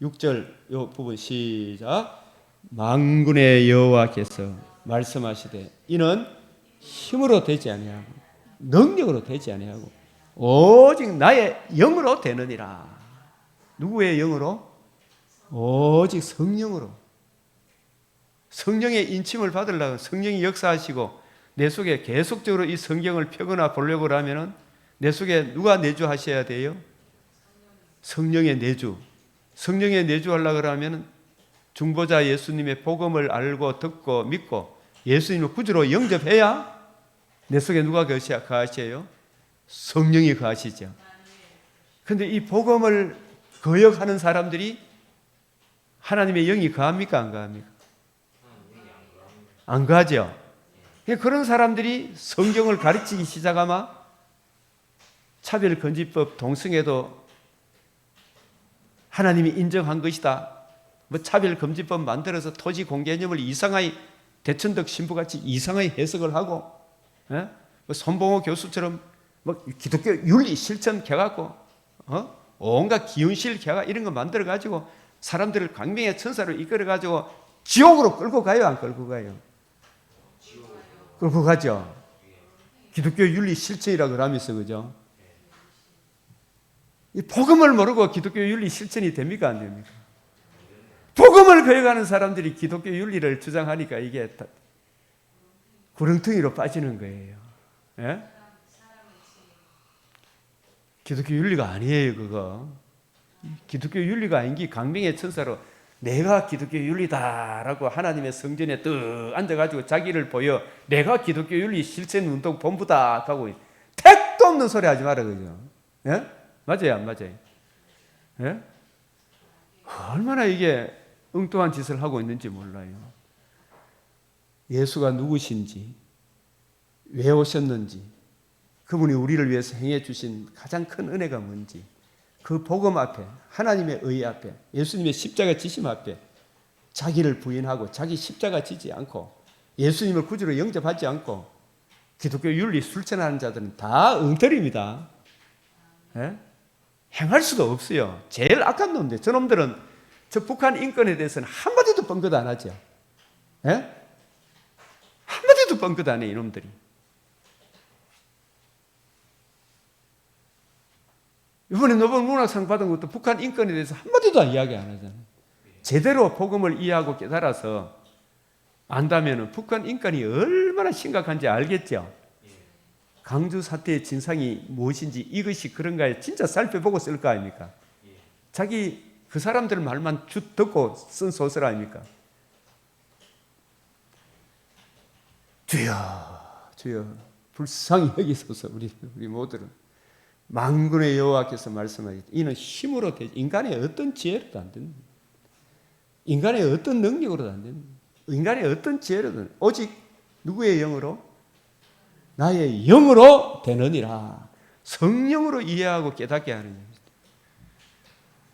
6절 요 부분 시작. 만군의 여호와께서 말씀하시되 이는 힘으로 되지 아니하고 능력으로 되지 아니하고 오직 나의 영으로 되느니라. 누구의 영으로? 오직 성령으로. 성령의 인침을 받으려고 성령이 역사하시고 내 속에 계속적으로 이 성경을 펴거나 보려고 하면은 내 속에 누가 내주하셔야 돼요? 성령의 내주. 성령의 내주하려고 하면 중보자 예수님의 복음을 알고 듣고 믿고 예수님을 구주로 영접해야 내 속에 누가 거하셔요? 성령이 거하시죠. 그런데 이 복음을 거역하는 사람들이 하나님의 영이 거합니까? 안 거합니까? 안 거하죠. 그런 사람들이 성경을 가르치기 시작하면 차별금지법 동성애도 하나님이 인정한 것이다. 뭐 차별금지법 만들어서 토지 공개념을 이상하게 대천덕 신부같이 이상하게 해석을 하고, 뭐 손봉호 교수처럼 뭐 기독교 윤리 실천 개갖고, 온갖 기운실 개가 이런 거 만들어 가지고 사람들을 광명의 천사로 이끌어 가지고 지옥으로 끌고 가요, 안 끌고 가요? 끌고 가죠. 기독교 윤리 실천이라고 그러면서 그죠? 이 복음을 모르고 기독교 윤리 실천이 됩니까? 안 됩니까? 복음을 거역하는 사람들이 기독교 윤리를 주장하니까 이게 구렁텅이로 빠지는 거예요. 예? 기독교 윤리가 아니에요, 그거. 기독교 윤리가 아닌 게 광명의 천사로 내가 기독교 윤리다라고 하나님의 성전에 떡 앉아가지고 자기를 보여 내가 기독교 윤리 실천 운동 본부다 하고 택도 없는 소리 하지 마라, 그죠? 예? 맞아요, 안 맞아요? 예? 얼마나 이게 엉뚱한 짓을 하고 있는지 몰라요. 예수가 누구신지, 왜 오셨는지, 그분이 우리를 위해서 행해 주신 가장 큰 은혜가 뭔지, 그 복음 앞에, 하나님의 의 앞에, 예수님의 십자가 지심 앞에 자기를 부인하고 자기 십자가 지지 않고 예수님을 구주로 영접하지 않고 기독교 윤리 실천하는 자들은 다 엉터리입니다. 예? 행할 수도 없어요. 제일 악한 놈들. 저놈들은 저 북한 인권에 대해서는 한마디도 뻥끗 안 하죠. 예? 한마디도 뻥끗 안 해, 이놈들이. 이번에 노벨 문학상 받은 것도 북한 인권에 대해서 한마디도 이야기 안 하잖아요. 제대로 복음을 이해하고 깨달아서 안다면 북한 인권이 얼마나 심각한지 알겠죠. 강주 사태의 진상이 무엇인지 이것이 그런가에 진짜 살펴보고 쓸 거 아닙니까? 자기 그 사람들 말만 듣고 쓴 소설 아닙니까? 주여, 주여, 불쌍히 여기소서. 우리 모두는 만군의 여호와께서 말씀하시되 이는 힘으로 되지 인간의 어떤 지혜로도 안 됩니다. 인간의 어떤 능력으로도 안 됩니다. 인간의 어떤 지혜로든 오직 누구의 영으로? 나의 영으로 되느니라. 성령으로 이해하고 깨닫게 하는 것입니다.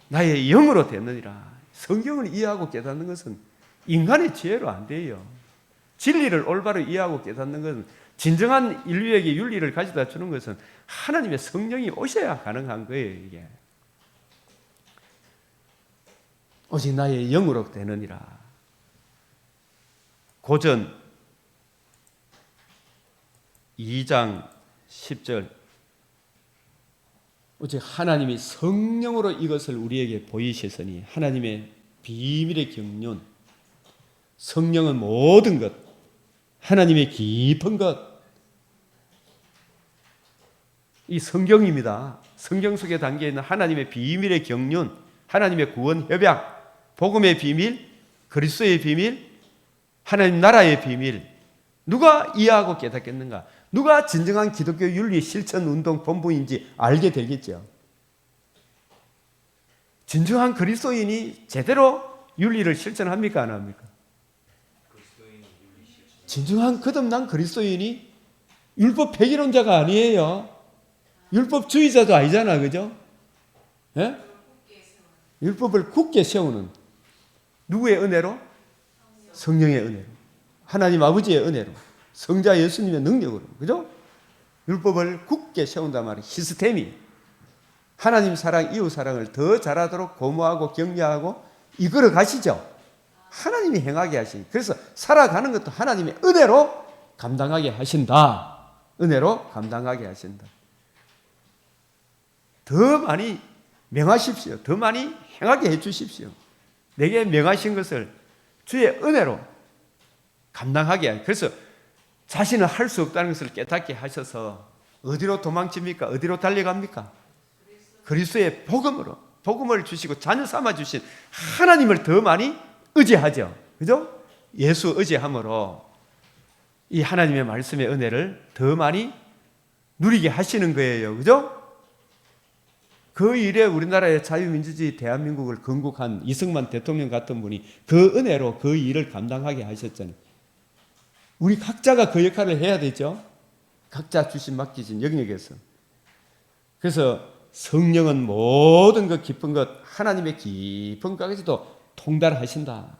나의 영으로 되느니라. 성경을 이해하고 깨닫는 것은 인간의 지혜로 안 돼요. 진리를 올바로 이해하고 깨닫는 것은, 진정한 인류에게 윤리를 가져다 주는 것은 하나님의 성령이 오셔야 가능한 거예요. 이게 오직 나의 영으로 되느니라. 고전 2장 10절, 오직 하나님이 성령으로 이것을 우리에게 보이셨으니 하나님의 비밀의 경륜, 성령은 모든 것, 하나님의 깊은 것, 이 성경입니다. 성경 속에 담겨있는 하나님의 비밀의 경륜, 하나님의 구원 협약, 복음의 비밀, 그리스도의 비밀, 하나님 나라의 비밀, 누가 이해하고 깨닫겠는가? 누가 진정한 기독교 윤리 실천 운동 본부인지 알게 되겠죠. 진정한 그리스도인이 제대로 윤리를 실천합니까? 안 합니까? 진정한 거듭난 그리스도인이 율법 폐기론자가 아니에요. 율법주의자도 아니잖아, 그죠? 예? 율법을 굳게 세우는 누구의 은혜로? 성령의 은혜로, 하나님 아버지의 은혜로, 성자 예수님의 능력으로, 그죠? 율법을 굳게 세운단 말이에요. 시스템이 하나님 사랑, 이웃 사랑을 더 잘하도록 고무하고 격려하고 이끌어 가시죠. 하나님이 행하게 하시니, 그래서 살아가는 것도 하나님의 은혜로 감당하게 하신다. 은혜로 감당하게 하신다. 더 많이 명하십시오. 더 많이 행하게 해 주십시오. 내게 명하신 것을 주의 은혜로 감당하게 하니, 그래서 자신은 할 수 없다는 것을 깨닫게 하셔서 어디로 도망칩니까? 어디로 달려갑니까? 그리스도의 복음으로, 복음을 주시고 자녀 삼아 주신 하나님을 더 많이 의지하죠. 그죠? 예수 의지함으로 이 하나님의 말씀의 은혜를 더 많이 누리게 하시는 거예요. 그죠? 그 일에 우리나라의 자유민주주의 대한민국을 건국한 이승만 대통령 같은 분이 그 은혜로 그 일을 감당하게 하셨잖아요. 우리 각자가 그 역할을 해야 되죠. 각자 주신 맡기신 영역에서. 그래서 성령은 모든 것 깊은 것, 하나님의 깊은 것까지도 통달하신다.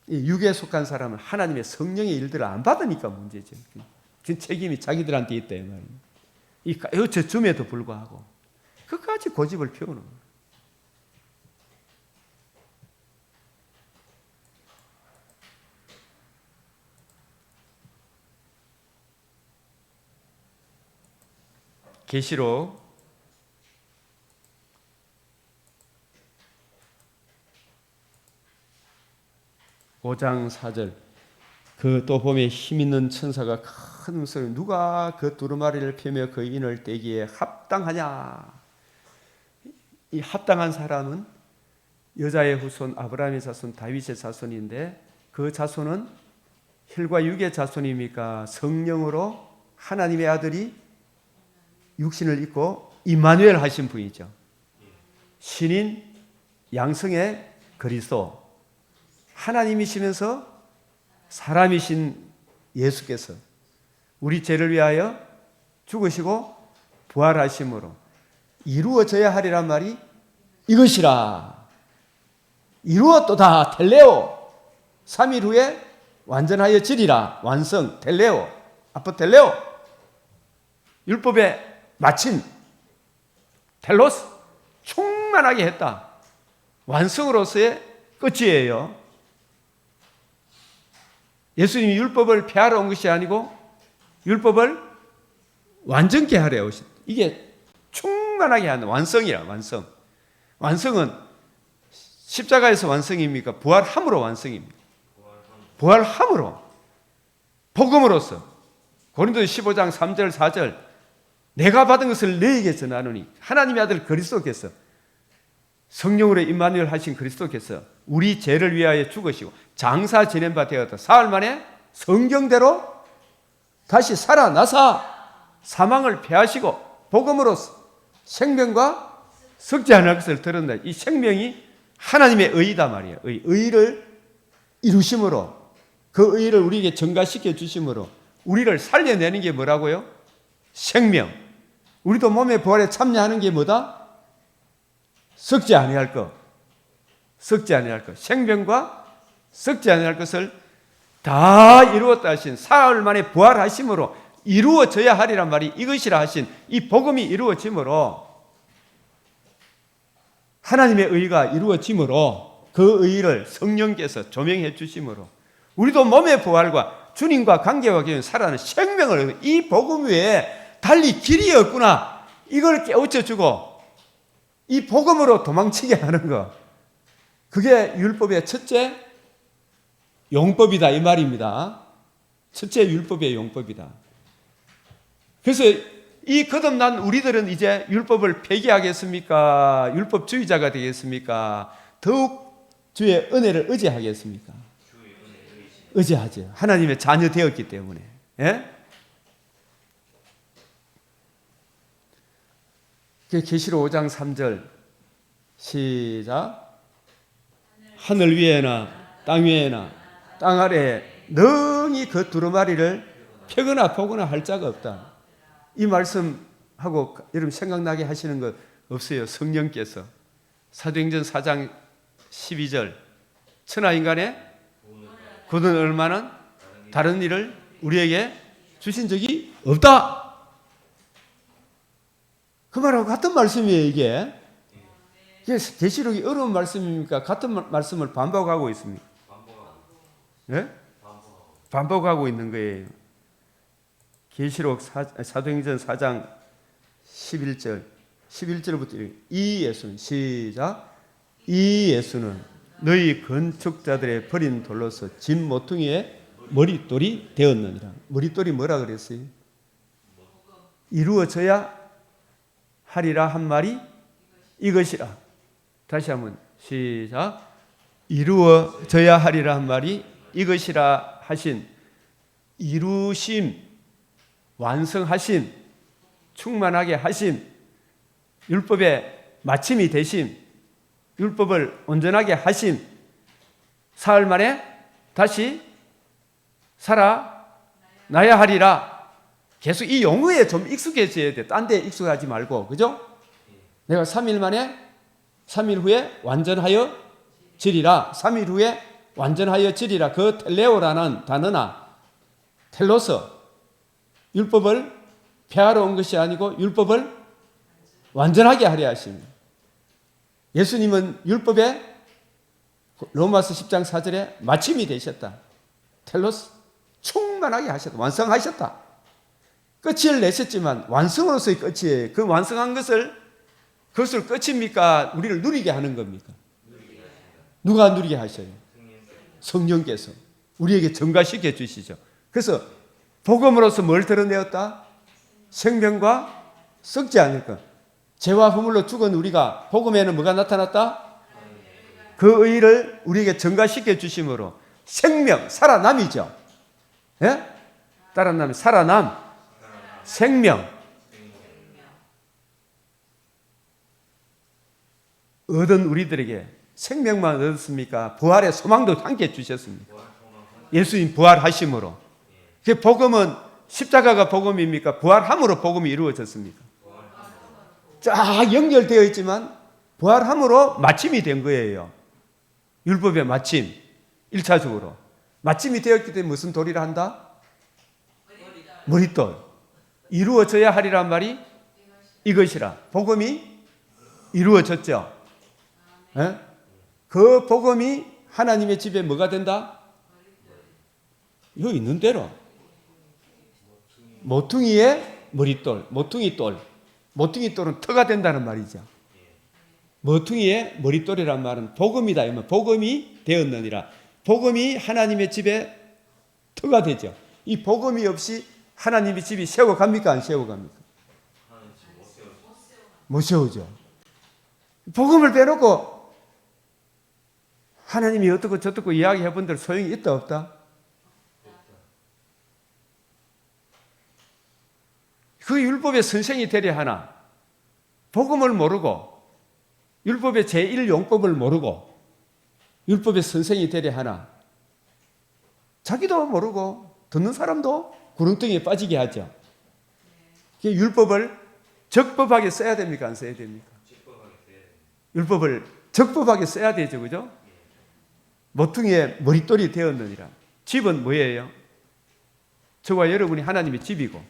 이 육에 속한 사람은 하나님의 성령의 일들을 안 받으니까 문제죠. 그 책임이 자기들한테 있다 이 말이에요. 이 어쩌줌에도 불구하고 끝까지 고집을 피우는 거예요. 계시록 5장 4절, 그 또 보면 힘 있는 천사가 큰 소리, 누가 그 두루마리를 펴며 그 인을 떼기에 합당하냐? 이 합당한 사람은 여자의 후손 아브라함의 자손 다윗의 자손인데, 그 자손은 혈과 육의 자손입니까? 성령으로 하나님의 아들이 육신을 입고 임마누엘 하신 분이죠. 신인 양성의 그리스도, 하나님이시면서 사람이신 예수께서 우리 죄를 위하여 죽으시고 부활하심으로 이루어져야 하리란 말이 이것이라. 이루었도다. 텔레오. 3일 후에 완전하여 지리라. 완성. 텔레오. 아포텔레오. 율법의 마침. 텔로스, 충만하게 했다. 완성으로서의 끝이에요. 예수님이 율법을 폐하러 온 것이 아니고 율법을 완전케 하려 오신, 이게 충만하게 하는 완성이라. 완성은 십자가에서 완성입니까? 부활함으로 완성입니다. 부활함으로, 복음으로서. 고린도서 15장 3절 4절, 내가 받은 것을 너희에게 전하노니 하나님의 아들 그리스도께서, 성령으로 임마누엘 하신 그리스도께서 우리 죄를 위하여 죽으시고 장사 지낸 바 되었다. 사흘 만에 성경대로 다시 살아나사 사망을 패하시고 복음으로써 생명과 썩지 않을 것을 드러낸다. 이 생명이 하나님의 의이다 말이에요. 의를 이루심으로, 그 의를 우리에게 증가시켜 주심으로 우리를 살려내는 게 뭐라고요? 생명. 우리도 몸의 부활에 참여하는 게 뭐다? 썩지 아니할 것. 썩지 아니할 것. 생명과 썩지 아니할 것을 다 이루었다 하신, 사흘 만에 부활하심으로 이루어져야 하리란 말이 이것이라 하신 이 복음이 이루어짐으로, 하나님의 의가 이루어짐으로, 그 의를 성령께서 조명해 주심으로 우리도 몸의 부활과 주님과 관계와 교회는 살아나는 생명을, 이 복음 외에 달리 길이 없구나, 이걸 깨우쳐 주고 이 복음으로 도망치게 하는 것, 그게 율법의 첫째 용법이다 이 말입니다. 첫째 율법의 용법이다. 그래서 이 거듭난 우리들은 이제 율법을 폐기하겠습니까? 율법주의자가 되겠습니까? 더욱 주의 은혜를 의지하겠습니까? 의지하죠. 하나님의 자녀 되었기 때문에. 예? 계시록 5장 3절 시작. 하늘 위에나 땅 위에나 땅 아래에 능히 그 두루마리를 펴거나 보거나 할 자가 없다. 이 말씀하고 여러분 생각나게 하시는 것 없어요? 성령께서 사도행전 4장 12절 천하인간의 굳은 얼마는 다른 일을 우리에게 주신 적이 없다. 그 말하고 같은 말씀이에요. 이게 계시록이 어려운 말씀입니까? 같은 말씀을 반복하고 있습니다. 네? 반복하고 있는 거예요. 계시록 사도행전 4장 11절부터 이 예수는, 시작, 이 예수는 너희 건축자들의 버린 돌로서 진 모퉁이의 머릿돌이 되었느니라. 머릿돌이 뭐라 그랬어요? 이루어져야 하리라 한 말이 이것이라. 다시 한번 시작. 이루어져야 하리라 한 말이 이것이라 하신, 이루심, 완성하신, 충만하게 하신, 율법의 마침이 되신, 율법을 온전하게 하신, 사흘 만에 다시 살아나야 하리라. 계속 이 용어에 좀 익숙해져야 돼. 딴 데 익숙하지 말고. 그죠? 내가 3일 만에, 3일 후에 완전하여 지리라. 3일 후에 완전하여 지리라. 그 텔레오라는 단어나 텔로서, 율법을 폐하러 온 것이 아니고 율법을 완전하게 하려 하십니다. 예수님은 율법에 로마서 10장 4절에 마침이 되셨다. 텔로스, 충만하게 하셨다. 완성하셨다. 끝을 내셨지만 완성으로서의 끝이에요. 그 완성한 것을, 그것을 끝입니까? 우리를 누리게 하는 겁니까? 누가 누리게 하셔요? 성령께서 우리에게 증가시켜 주시죠. 그래서 복음으로서 뭘 드러내었다? 생명과 썩지 않을 것. 죄와 허물로 죽은 우리가 복음에는 뭐가 나타났다? 그 의를 우리에게 증가시켜 주심으로 생명, 살아남이죠. 예? 살아남, 살아남, 생명. 얻은 우리들에게 생명만 얻었습니까? 부활의 소망도 함께 주셨습니다. 예수님 부활하심으로. 그 복음은 십자가가 복음입니까? 부활함으로 복음이 이루어졌습니까? 쫙 연결되어 있지만 부활함으로 마침이 된 거예요. 율법의 마침, 1차적으로. 마침이 되었기 때문에 무슨 돌이라 한다? 머릿돌. 이루어져야 하리란 말이 이것이라. 복음이 이루어졌죠. 예? 그 복음이 하나님의 집에 뭐가 된다? 여기 있는 대로. 모퉁이의 머릿돌, 모퉁이돌은 터가 된다는 말이죠. 모퉁이의 머릿돌이란 말은 복음이다. 복음이 되었느니라. 복음이 하나님의 집에 터가 되죠. 이 복음이 없이 하나님의 집이 세워갑니까? 안 세워갑니까? 못 세우죠. 복음을 빼놓고 하나님이 어떻고 저떻고 이야기해 본들 소용이 있다 없다? 그 율법의 선생이 되려 하나 복음을 모르고 율법의 제1용법을 모르고 율법의 선생이 되려 하나 자기도 모르고 듣는 사람도 구렁텅이에 빠지게 하죠. 율법을 적법하게 써야 됩니까? 안 써야 됩니까? 율법을 적법하게 써야 되죠. 그죠? 모퉁이의 머릿돌이 되었느니라. 집은 뭐예요? 저와 여러분이 하나님의 집이고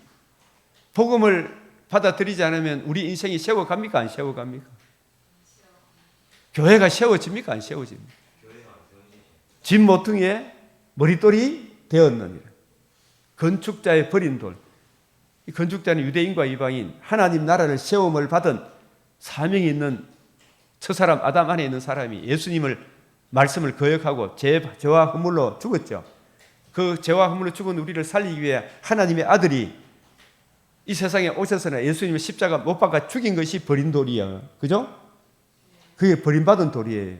복음을 받아들이지 않으면 우리 인생이 세워갑니까? 안 세워갑니까? 교회가 세워집니까? 안 세워집니까? 집 모퉁이에 머릿돌이 되었느니라. 건축자의 버린 돌. 이 건축자는 유대인과 이방인, 하나님 나라를 세움을 받은 사명이 있는 첫사람 아담 안에 있는 사람이 예수님을 말씀을 거역하고 죄와 허물로 죽었죠. 그 죄와 허물로 죽은 우리를 살리기 위해 하나님의 아들이 이 세상에 오셔서는 예수님을 십자가 못 박아 죽인 것이 버린 돌이에요. 그죠? 그게 버림받은 돌이에요.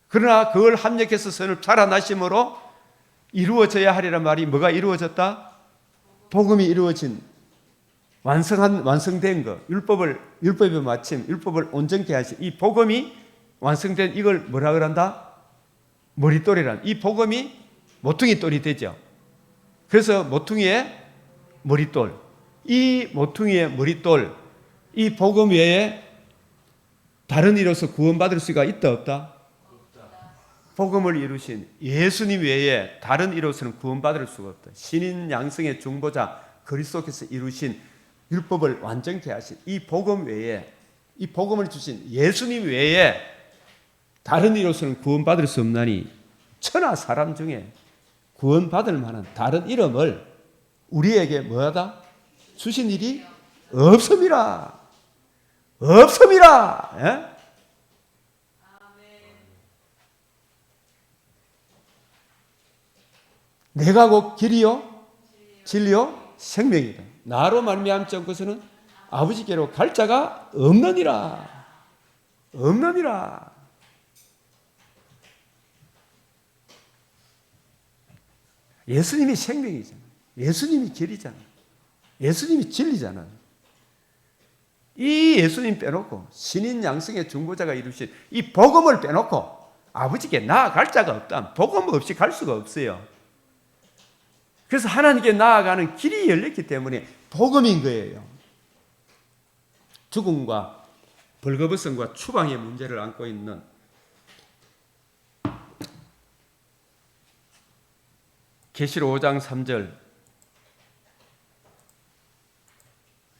그러나 그걸 합력해서 살아나심으로 이루어져야 하리란 말이 뭐가 이루어졌다? 복음이 이루어진 완성된 것, 율법의 마침, 율법을 온전케 하신 이 복음이 완성된 이걸 뭐라 그런다? 머릿돌이란. 이 복음이 모퉁이돌이 되죠. 그래서 모퉁이의 머릿돌. 이 모퉁이의 머릿돌, 이 복음 외에 다른 이로서 구원받을 수가 있다 없다? 복음을 이루신 예수님 외에 다른 이로서는 구원받을 수가 없다. 신인 양성의 중보자 그리스도께서 이루신 율법을 완전케 하신 이 복음 외에, 이 복음을 주신 예수님 외에 다른 이로서는 구원받을 수 없나니 천하 사람 중에 구원받을 만한 다른 이름을 우리에게 뭐하다? 주신 일이 없음이라. 없음이라. 예? 내가 곧 길이요 진리요 생명이다. 나로 말미암지 않고서는 아버지께로 갈 자가 없느니라. 없느니라. 예수님이 생명이잖아. 예수님이 길이잖아. 예수님이 진리잖아. 이 예수님 빼놓고 신인 양성의 중보자가 이루신 이 복음을 빼놓고 아버지께 나아갈 자가 없다. 복음 없이 갈 수가 없어요. 그래서 하나님께 나아가는 길이 열렸기 때문에 복음인 거예요. 죽음과 벌거벗음과 추방의 문제를 안고 있는 계시록 5장 3절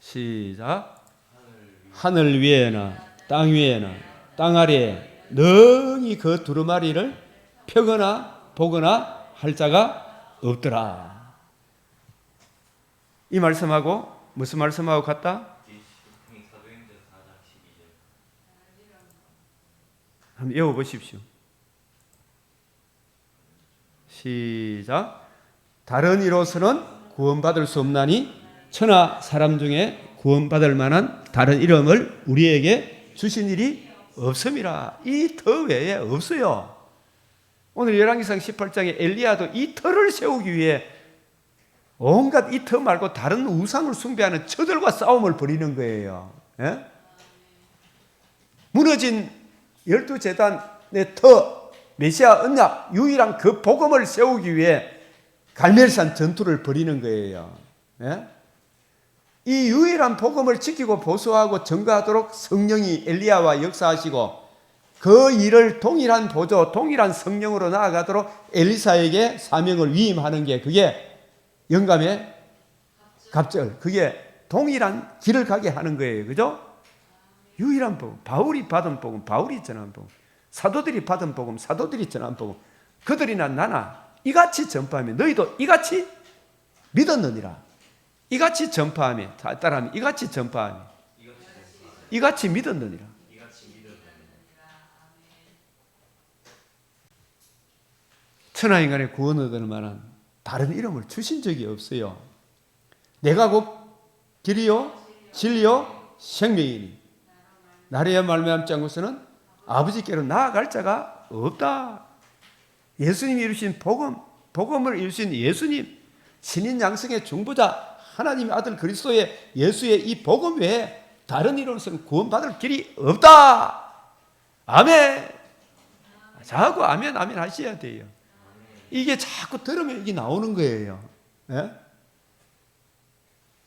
시작. 하늘 위에나 땅 위에나 땅 아래에 능히 그 두루마리를 펴거나 보거나 할 자가 없더라. 이 말씀하고 무슨 말씀하고 같다? 한번 외워보십시오. 시작. 다른 이로서는 구원받을 수 없나니 천하 사람 중에 구원받을 만한 다른 이름을 우리에게 주신 일이 없음이라. 이 터 외에 없어요. 오늘 열왕기상 18장에 엘리야도 이 터를 세우기 위해 온갖 이 터 말고 다른 우상을 숭배하는 저들과 싸움을 벌이는 거예요. 예? 무너진 12제단의 터, 메시아 언약, 유일한 그 복음을 세우기 위해 갈멜산 전투를 벌이는 거예요. 예? 이 유일한 복음을 지키고 보수하고 증거하도록 성령이 엘리야와 역사하시고 그 일을 동일한 보조, 동일한 성령으로 나아가도록 엘리사에게 사명을 위임하는 게 그게 영감의 갑절, 그게 동일한 길을 가게 하는 거예요. 그죠? 유일한 복음, 바울이 받은 복음, 바울이 전한 복음, 사도들이 받은 복음, 사도들이 전한 복음, 그들이나 나나 이같이 전파하면 너희도 이같이 믿었느니라. 이같이 전파하면, 따라하면 이같이 전파하면 이같이 믿었느니라. 천하인간의 구원을 얻을 만한 다른 이름을 주신 적이 없어요. 내가 곧 길이요 진리요 생명이니 나를 말미암지 않고서는 아버지께로 나아갈 자가 없다. 예수님이 이루신 복음, 복음을 이루신 예수님, 신인 양성의 중보자 하나님의 아들 그리스도의 예수의 이 복음 외에 다른 이름으로서는 구원받을 길이 없다. 아멘. 자꾸 아멘 아멘 하셔야 돼요. 이게 자꾸 들으면 이게 나오는 거예요. 예?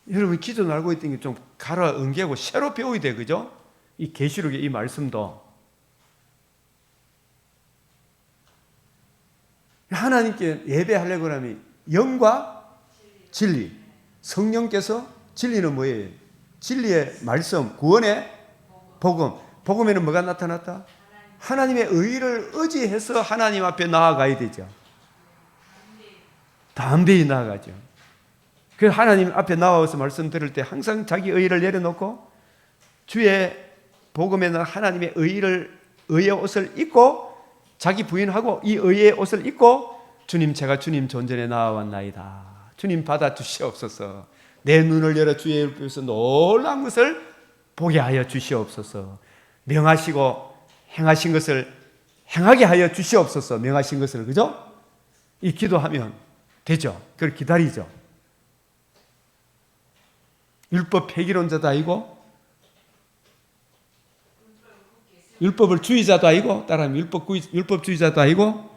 여러분 기도 날고 있던 게 좀 갈아 엉개고 새로 배워야 돼, 그죠? 이 계시록의 이 말씀도 하나님께 예배하려고 하면 영과 진리, 성령께서 진리는 뭐예요? 진리의 말씀, 구원의 복음. 복음에는 뭐가 나타났다? 하나님의 의를 의지해서 하나님 앞에 나아가야 되죠. 담대히 나아가죠. 그 하나님 앞에 나와서 말씀 들을 때 항상 자기 의를 내려놓고 주의 복음에는 하나님의 의의 옷을 입고 자기 부인하고 이 의의 옷을 입고 주님 제가 주님 존전에 나아왔나이다. 주님 받아주시옵소서. 내 눈을 열어 주의 옆에서 놀라운 것을 보게 하여 주시옵소서. 명하시고 행하신 것을 행하게 하여 주시옵소서. 명하신 것을, 그죠? 이 기도하면 되죠. 그걸 기다리죠. 율법 폐기론자도 아니고 율법을 주의자도 아니고 따라하면 율법주의자도 아니고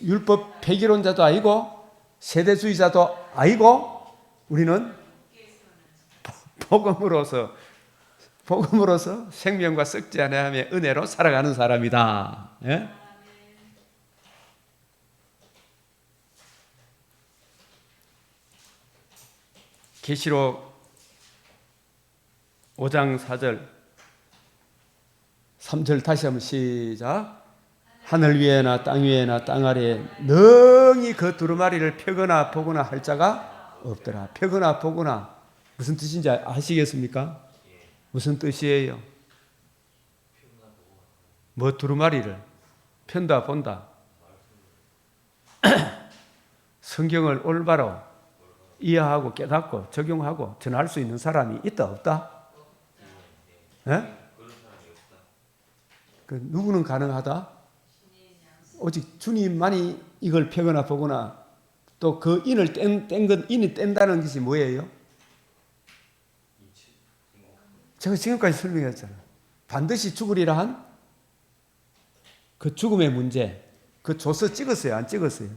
율법 폐기론자도 아니고 세대주의자도 아니고 우리는 복음으로서 생명과 썩지 아니하며 은혜로 살아가는 사람이다. 예? 계시록 5장 4절 3절 다시 한번 시작. 하늘 위에나 땅 위에나 땅 아래에 능히 그 두루마리를 펴거나 보거나 할 자가 없더라. 펴거나 보거나 무슨 뜻인지 아시겠습니까? 무슨 뜻이에요? 뭐 두루마리를 편다 본다. 성경을 올바로 이해하고 깨닫고 적용하고 전할 수 있는 사람이 있다 없다? 네? 그 누구는 가능하다? 오직 주님만이 이걸 펴거나 보거나 또 그 인을 인이 뗀다는 것이 뭐예요? 제가 지금까지 설명했잖아요. 반드시 죽으리라 한 그 죽음의 문제, 그 조서 찍었어요? 안 찍었어요?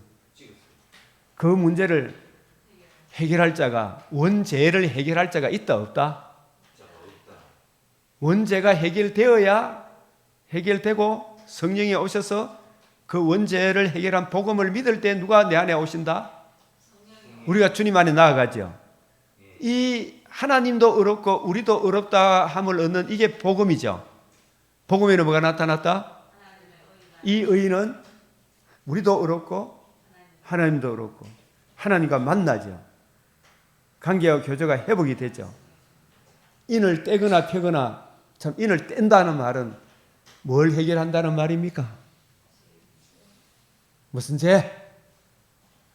그 문제를 해결할 자가, 원죄를 해결할 자가 있다 없다? 원죄가 해결되어야 해결되고 성령이 오셔서 그 원죄를 해결한 복음을 믿을 때 누가 내 안에 오신다? 우리가 주님 안에 나아가죠. 이 하나님도 어렵고 우리도 어렵다 함을 얻는 이게 복음이죠. 복음에는 뭐가 나타났다? 이 의는 우리도 어렵고 하나님도 어렵고 하나님과 만나죠. 관계와 교제가 회복이 되죠. 인을 떼거나 펴거나, 참 인을 뗀다는 말은 뭘 해결한다는 말입니까? 무슨 죄?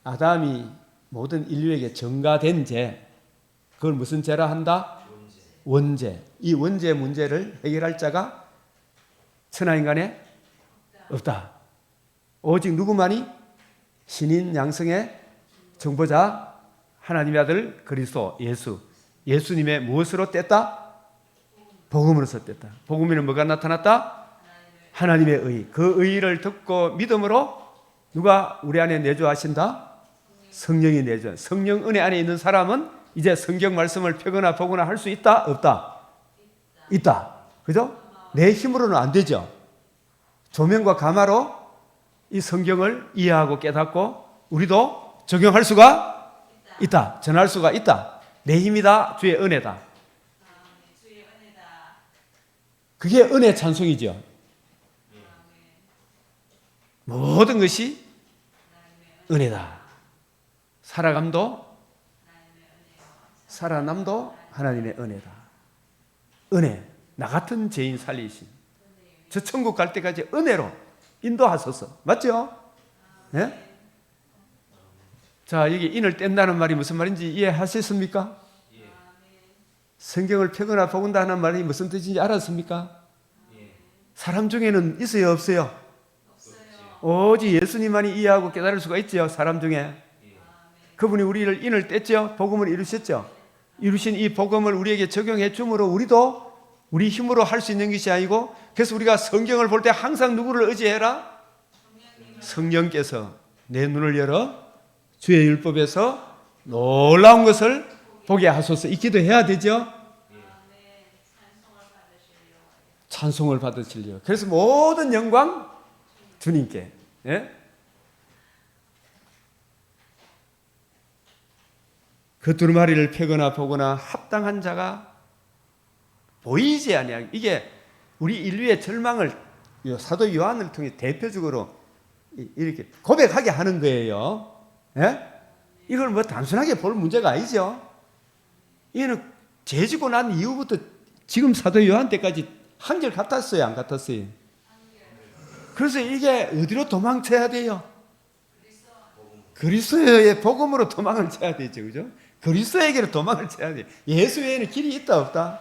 아담이 모든 인류에게 전가된 죄. 그걸 무슨 죄라 한다? 원죄. 이 원죄 문제를 해결할 자가 천하인간에 없다. 오직 누구만이? 신인 양성의 정보자 하나님의 아들 그리스도 예수. 예수님의 무엇으로 뗐다? 복음으로서 뗐다. 복음에는 뭐가 나타났다? 하나님의 의. 그 의를 듣고 믿음으로 누가 우리 안에 내주하신다? 성령이 내주. 성령 은혜 안에 있는 사람은 이제 성경 말씀을 펴거나 보거나 할 수 있다? 없다? 있다. 그죠? 내 힘으로는 안 되죠. 조명과 가마로 이 성경을 이해하고 깨닫고 우리도 적용할 수가 있다. 전할 수가 있다. 내 힘이다. 주의 은혜다. 그게 은혜 찬송이죠. 모든 것이 은혜다. 살아남도 하나님의 은혜다. 은혜, 나 같은 죄인 살리심. 저 천국 갈 때까지 은혜로 인도하소서. 맞죠? 네? 자, 여기 인을 뗀다는 말이 무슨 말인지 이해하셨습니까? 성경을 펴거나 보건다 하는 말이 무슨 뜻인지 알았습니까? 사람 중에는 있어요, 없어요? 오직 예수님만이 이해하고 깨달을 수가 있죠. 사람 중에. 그분이 우리를 인을 뗐죠. 복음을 이루셨죠. 이루신 이 복음을 우리에게 적용해 주므로 우리도 우리 힘으로 할 수 있는 것이 아니고, 그래서 우리가 성경을 볼 때 항상 누구를 의지해라? 성령께서 내 눈을 열어 주의 율법에서 놀라운 것을 보게 하소서. 이 기도해야 되죠. 찬송을 받으시려. 그래서 모든 영광 주님께. 예? 그 두루마리를 펴거나 보거나 합당한 자가 보이지 아니하고, 이게 우리 인류의 절망을 사도 요한을 통해 대표적으로 이렇게 고백하게 하는 거예요. 예? 이걸 뭐 단순하게 볼 문제가 아니죠. 이는 죄 지고 난 이후부터 지금 사도 요한 때까지 한결 같았어요, 안 같았어요? 그래서 이게 어디로 도망쳐야 돼요? 그리스도의 복음으로 도망을 쳐야 되죠, 그죠? 그리스도에게로 도망을 쳐야 돼요. 예수 외에는 길이 있다 없다?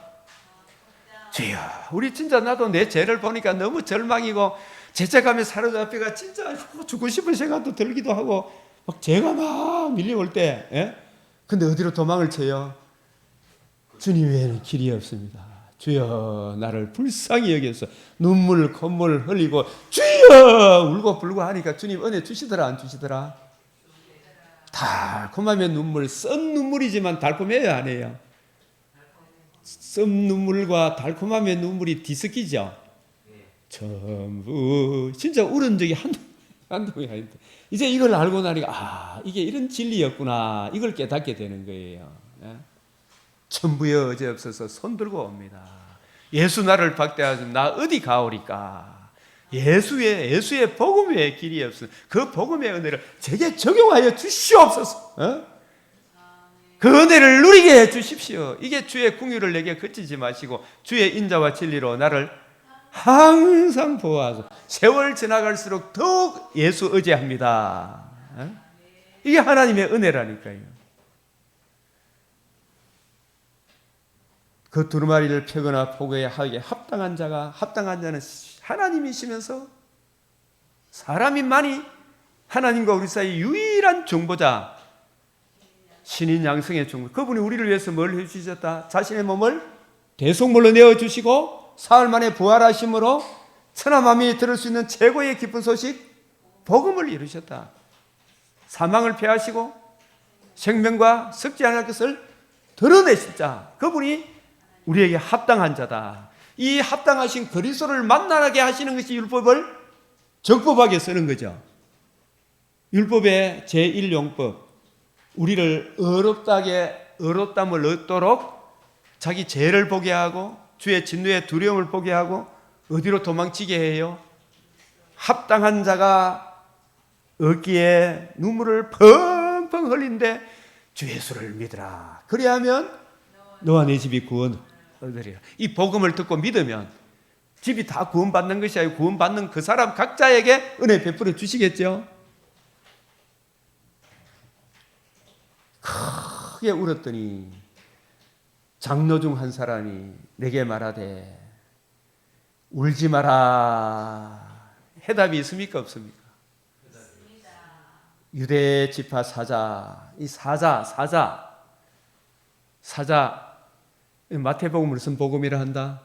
주여, 우리 진짜 나도 내 죄를 보니까 너무 절망이고 죄책감에 사로잡혀가 진짜 죽고 싶은 생각도 들기도 하고 막 죄가 막 밀려올 때, 예? 근데 어디로 도망을 쳐요? 주님 외에는 길이 없습니다. 주여, 나를 불쌍히 여겨서 눈물 콧물 흘리고 주여 울고 불고 하니까 주님 은혜 주시더라 안 주시더라? 달콤하면 눈물, 썬 눈물이지만 달콤해요 안 해요? 썬 눈물과 달콤함의 눈물이 뒤섞이죠. 전부 진짜 울은 적이 한동이 아닌데 이제 이걸 알고 나니까 이게 이런 진리였구나, 이걸 깨닫게 되는 거예요. 천부여 어지없어서 손 들고 옵니다. 예수 나를 박대하셔 나 어디 가오리까? 예수의 복음 외에 길이 없어. 그 복음의 은혜를 제게 적용하여 주시옵소서. 그 은혜를 누리게 해 주십시오. 이게 주의 긍휼을 내게 그치지 마시고 주의 인자와 진리로 나를 항상 보호하소서. 세월 지나갈수록 더욱 예수 의지합니다. 이게 하나님의 은혜라니까요. 그 두루마리를 펴거나 포개하기에 합당한 자는 하나님이시면서 사람인만이 하나님과 우리 사이 유일한 정보자, 신인 양성의 정보. 그분이 우리를 위해서 뭘 해주셨다? 자신의 몸을 대속물로 내어주시고 사흘 만에 부활하심으로 천하만민이 들을 수 있는 최고의 기쁜 소식 복음을 이루셨다. 사망을 패하시고 생명과 썩지 않을 것을 드러내실 자, 그분이 우리에게 합당한 자다. 이 합당하신 그리스도를 만나게 하시는 것이 율법을 적법하게 쓰는 거죠. 율법의 제1용법, 우리를 의롭담을 얻도록 자기 죄를 보게 하고 주의 진노의 두려움을 보게 하고 어디로 도망치게 해요? 합당한 자가 얻기에 눈물을 펑펑 흘린데 주 예수를 믿으라. 그리하면 너와 내 집이 구원 얻으리라. 이 복음을 듣고 믿으면 집이 다 구원받는 것이 아니고 구원받는 그 사람 각자에게 은혜 베풀어 주시겠죠. 크게 울었더니 장로 중 한 사람이 내게 말하되 울지 마라. 해답이 있습니까 없습니까? 유대 지파 사자, 이 사자 마태복음을 쓴 복음이라 한다.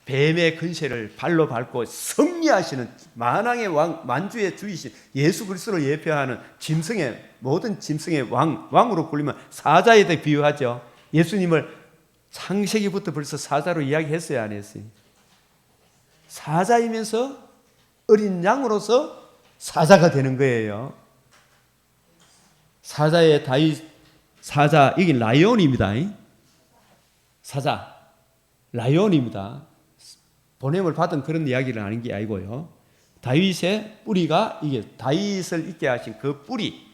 뱀의 근세를 발로 밟고 승리하시는 만왕의 왕, 만주의 주이신 예수 그리스도를 예표하는 짐승의 모든 짐승의 왕으로 불리면 사자에 대해 비유하죠. 예수님을 창세기부터 벌써 사자로 이야기했어요, 안 했어요? 사자이면서 어린 양으로서 사자가 되는 거예요. 사자의 다윗 사자, 이게 라이온입니다. 사자. 라이온입니다. 보냄을 받은 그런 이야기를 하는 게 아니고요. 다윗의 뿌리가 이게 다윗을 있게 하신 그 뿌리.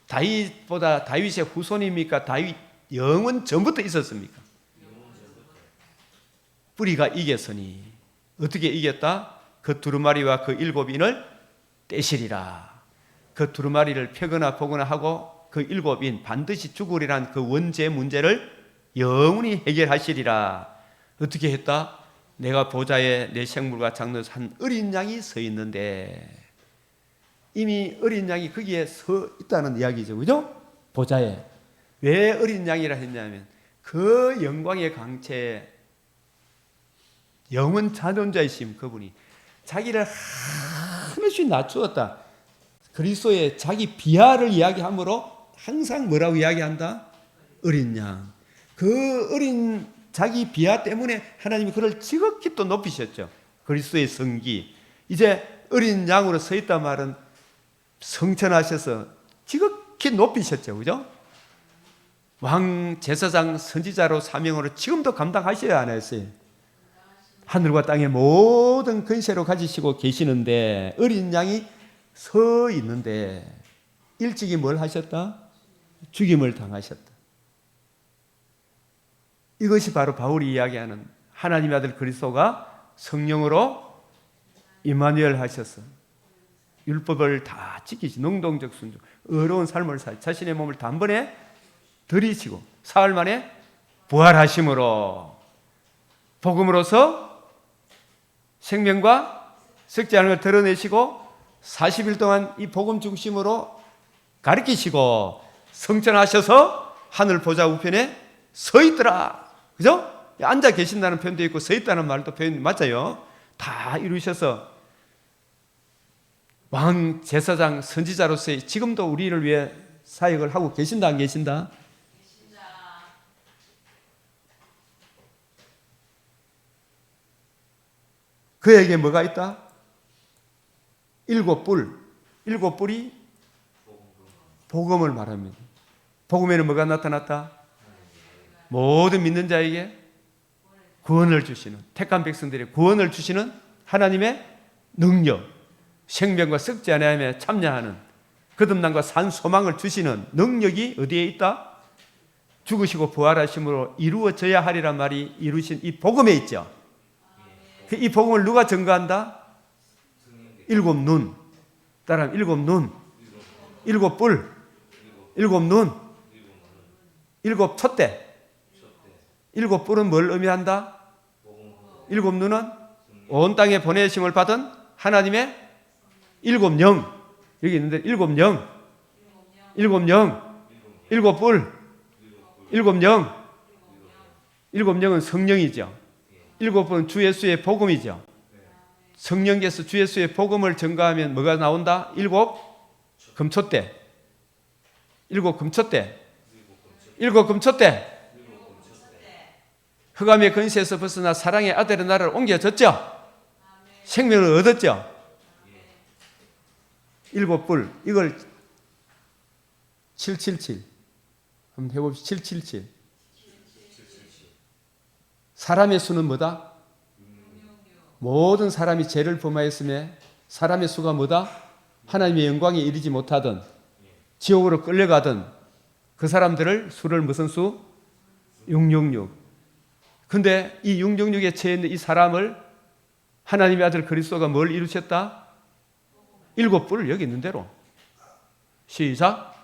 다윗보다 다윗의 후손입니까? 다윗 영은 전부터 있었습니까? 뿌리가 이겼으니 어떻게 이겼다? 그 두루마리와 그 7인을 떼시리라. 그 두루마리를 펴거나 보거나 하고 그 7인 반드시 죽으리란 그 원죄 문제를 영원히 해결하시리라. 어떻게 했다? 내가 보좌에 내 생물과 장로에서 한 어린 양이 서 있는데, 이미 어린 양이 거기에 서 있다는 이야기죠. 그죠? 보좌에. 왜 어린 양이라 했냐면 그 영광의 강체에 영원 자존자이심 그분이 자기를 한없이 낮추었다. 그리스도의 자기 비하를 이야기하므로 항상 뭐라고 이야기한다? 어린 양. 그 어린 자기 비하 때문에 하나님이 그를 지극히 또 높이셨죠. 그리스도의 성기. 이제 어린 양으로 서 있단 말은 성천하셔서 지극히 높이셨죠. 그죠? 왕, 제사장, 선지자로 사명으로 지금도 감당하셔야 안 했어요. 하늘과 땅의 모든 근세로 가지시고 계시는데 어린 양이 서 있는데 일찍이 뭘 하셨다? 죽임을 당하셨다. 이것이 바로 바울이 이야기하는 하나님의 아들 그리스도가 성령으로 임마누엘 하셔서 율법을 다 지키시 능동적 순종, 의로운 삶을 살 자신의 몸을 단번에 들이시고 사흘 만에 부활하심으로 복음으로서 생명과 썩지 않은 걸 드러내시고 40일 동안 이 복음 중심으로 가르치시고 성천하셔서 하늘 보좌 우편에 서 있더라. 그죠? 앉아 계신다는 표현도 있고 서 있다는 말도 표현 맞아요. 다 이루셔서 왕, 제사장, 선지자로서의 지금도 우리를 위해 사역을 하고 계신다 안 계신다? 그에게 뭐가 있다? 7뿔. 7뿔이 복음을 말합니다. 복음에는 뭐가 나타났다? 모든 믿는 자에게 구원을 주시는, 택한 백성들의 구원을 주시는 하나님의 능력, 생명과 썩지 아니하며 참여하는 거듭남과 산 소망을 주시는 능력이 어디에 있다? 죽으시고 부활하심으로 이루어져야 하리란 말이 이루신 이 복음에 있죠. 이 복음을 누가 증거한다? 7눈. 따라하면 7눈, 7뿔, 7눈, 7촛대. 7뿔은 뭘 의미한다? 7눈은 온 땅에 보내심을 받은 하나님의 7영. 여기 있는데 7영, 7영, 7뿔, 7영. 7영은 성령이죠. 7뿔은 주 예수의 복음이죠. 성령께서 주 예수의 복음을 증거하면 뭐가 나온다? 7 금초대. 7 금초대. 7 금초대. 흑암의 근세에서 벗어나 사랑의 아들의 나라를 옮겨졌죠. 생명을 얻었죠. 7뿔. 이걸 777. 한번 해봅시다. 777. 사람의 수는 뭐다? 모든 사람이 죄를 범하였음에 사람의 수가 뭐다? 하나님의 영광에 이르지 못하던 지옥으로 끌려가던 그 사람들을 수를 무슨 수? 666. 근데 이 666에 처해 있는 이 사람을 하나님의 아들 그리스도가 뭘 이루셨다? 7뿔을 여기 있는 대로. 시작.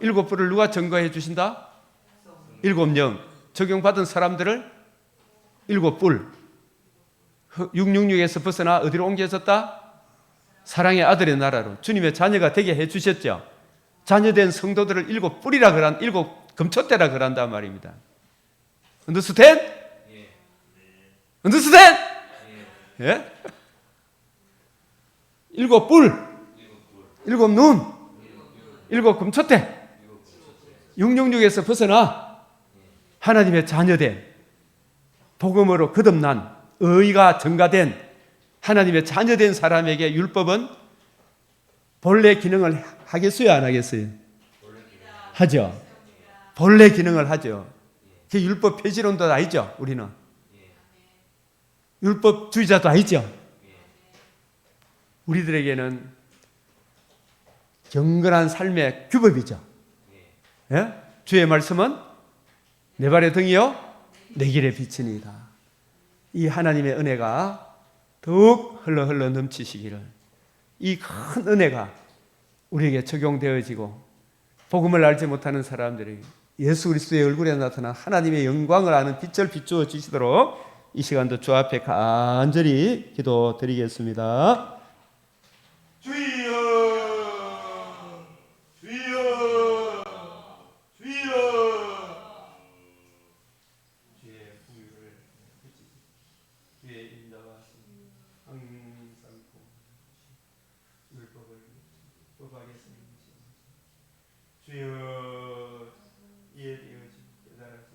7뿔을 누가 증거해 주신다? 7영. 적용받은 사람들을 7뿔. 666에서 벗어나 어디로 옮겨졌다? 사랑의 아들의 나라로 주님의 자녀가 되게 해 주셨죠. 자녀된 성도들을 7뿔이라 그란 7 금초대라 그란단 말입니다. 언더스탠? 언더스탠? 예? 7뿔, 7눈, 7 금초대. 666에서 벗어나 하나님의 자녀된 복음으로 거듭난 의가 증가된 하나님의 자녀된 사람에게 율법은 본래 기능을 하겠어요? 안 하겠어요? 하죠. 본래 기능을 하죠. 그 율법 폐지론도 아니죠, 우리는. 율법주의자도 아니죠. 우리들에게는 경건한 삶의 규범이죠. 예? 주의 말씀은 내 발의 등이요 내 길의 빛이니이다. 이 하나님의 은혜가 더욱 흘러 넘치시기를, 이 큰 은혜가 우리에게 적용되어지고 복음을 알지 못하는 사람들이 예수 그리스도의 얼굴에 나타난 하나님의 영광을 아는 빛을 비추어 주시도록 이 시간도 주 앞에 간절히 기도드리겠습니다. 주여, 주여, 주여. 주의 풍요를 주의 인자와 항상 율법을 도박에 쓰는 주여, 이해되어진 깨달아진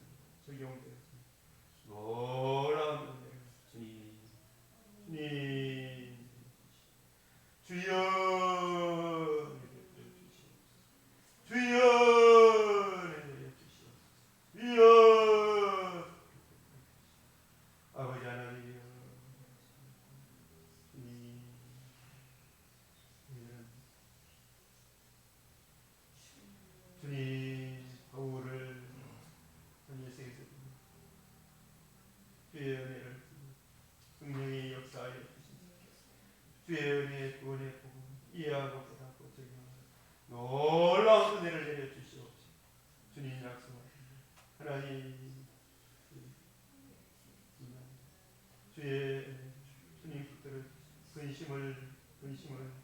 적용되어진 놀라운 은혜를 주님, 주님, 주여 주여 주여 아버지 하나님, 주님 바울을 한예색에서 주의 은혜를 성령의 역사에 주의 은혜의 구원의 복음 이해하고 깨닫고 적용하는 놀라운 은혜를 내려주시옵소서. 주님 약속하십니다. 하나님, 주의 주님 붙들어 근심을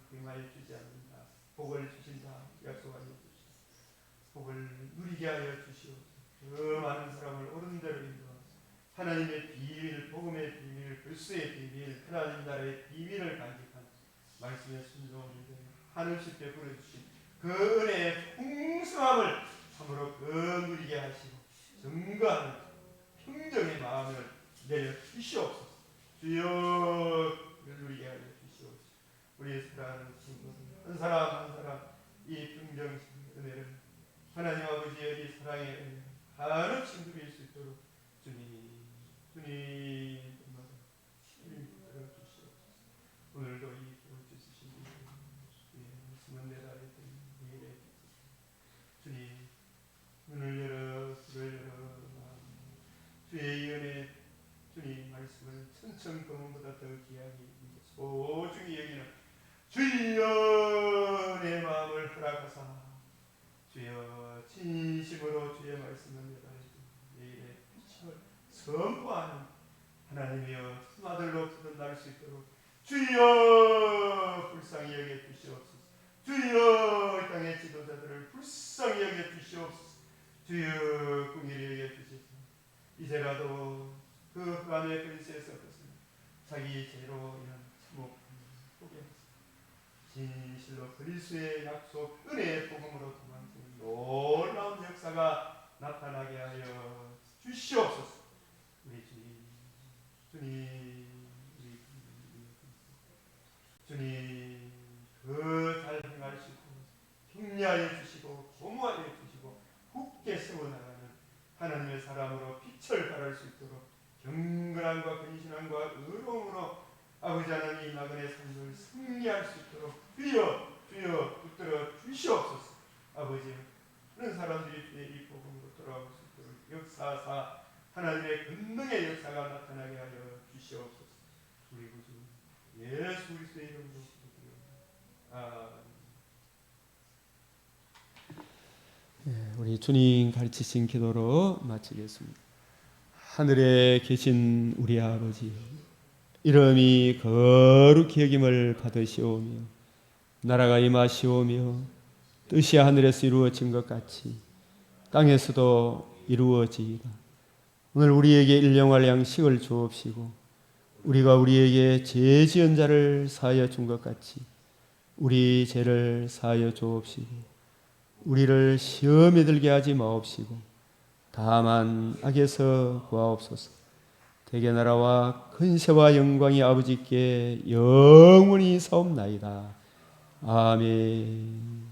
금하여 주지 않는다. 복을 주신다. 약속하여 주시옵소서. 복을 누리게 하여 주시옵소서. 그 많은 사람을 옳은 대로 인도하소서. 하나님의 비밀, 복음의 비밀, 그리스도의 비밀, 하나님 나라의 비밀을 간직한 말씀의 순종을 하늘씩 베풀어 주신 그 은혜의 풍성함을 참으로 그 누리게 하시고 증거하는 평정의 마음을 내려 주시옵소서. 주여 누리게 하여 주시옵소서. 우리 사랑하는 친구들 한 사람 한 사람 이 평정 은혜를 하나님 아버지의 이 사랑의 은혜를 한없이 누릴 수 있도록 주님 붙들어 주시옵소서. 오늘도 이 주신 말씀은 내 달에 내일에 주님 눈을 열어 귀를 열어 주의 은혜 주님 말씀을 천천금보다 더 귀하게 소중히 여기는 주여 내 마음을 허락하사 주여 진심으로 주의 말씀을 내일의 빛을 선포하는 하나님이여 아들로 거듭날 수 있도록 주여 불쌍히 여겨 주시옵소서. 주여 이 땅의 지도자들을 불쌍히 여겨 주시옵소서. 주여 긍휼히 여겨 주시옵소서. 이제라도 그 흑암의 근세에서 벗어나 자기 죄로 인한 참혹 포기하소서. 진실로 그리스도의 약속 은혜의 복음으로 도망치는 놀라운 역사가 나타나게 하여 주시옵소서. 우리 주님 그 잘 행할 수 있도록 격려하여 주시고 고무하여 주시고 굳게 세워나가는 하나님의 사람으로 빛을 발할 수 있도록 경건함과 근신함과 의로움으로 아버지 하나님 나그네 삶을 승리할 수 있도록 주여 붙들어 주시옵소서. 아버지 그런 사람들이 주의 이 복음으로 돌아올 수 있도록 역사하사 하나님의 권능의 역사가 나타나게 하여 주시옵소서. 우리 구주 예수 그리스도의 이름으로 기도드립니다. 우리 주님 가르치신 기도로 마치겠습니다. 하늘에 계신 우리 아버지, 이름이 거룩히 여김을 받으시오며 나라가 임하시오며 뜻이 하늘에서 이루어진 것 같이 땅에서도 이루어지이다. 오늘 우리에게 일용할 양식을 주옵시고 우리가 우리에게 죄 지은 자를 사하여 준 것 같이 우리 죄를 사하여 주옵시고 우리를 시험에 들게 하지 마옵시고 다만 악에서 구하옵소서. 대개 나라와 근세와 영광이 아버지께 영원히 사옵나이다. 아멘.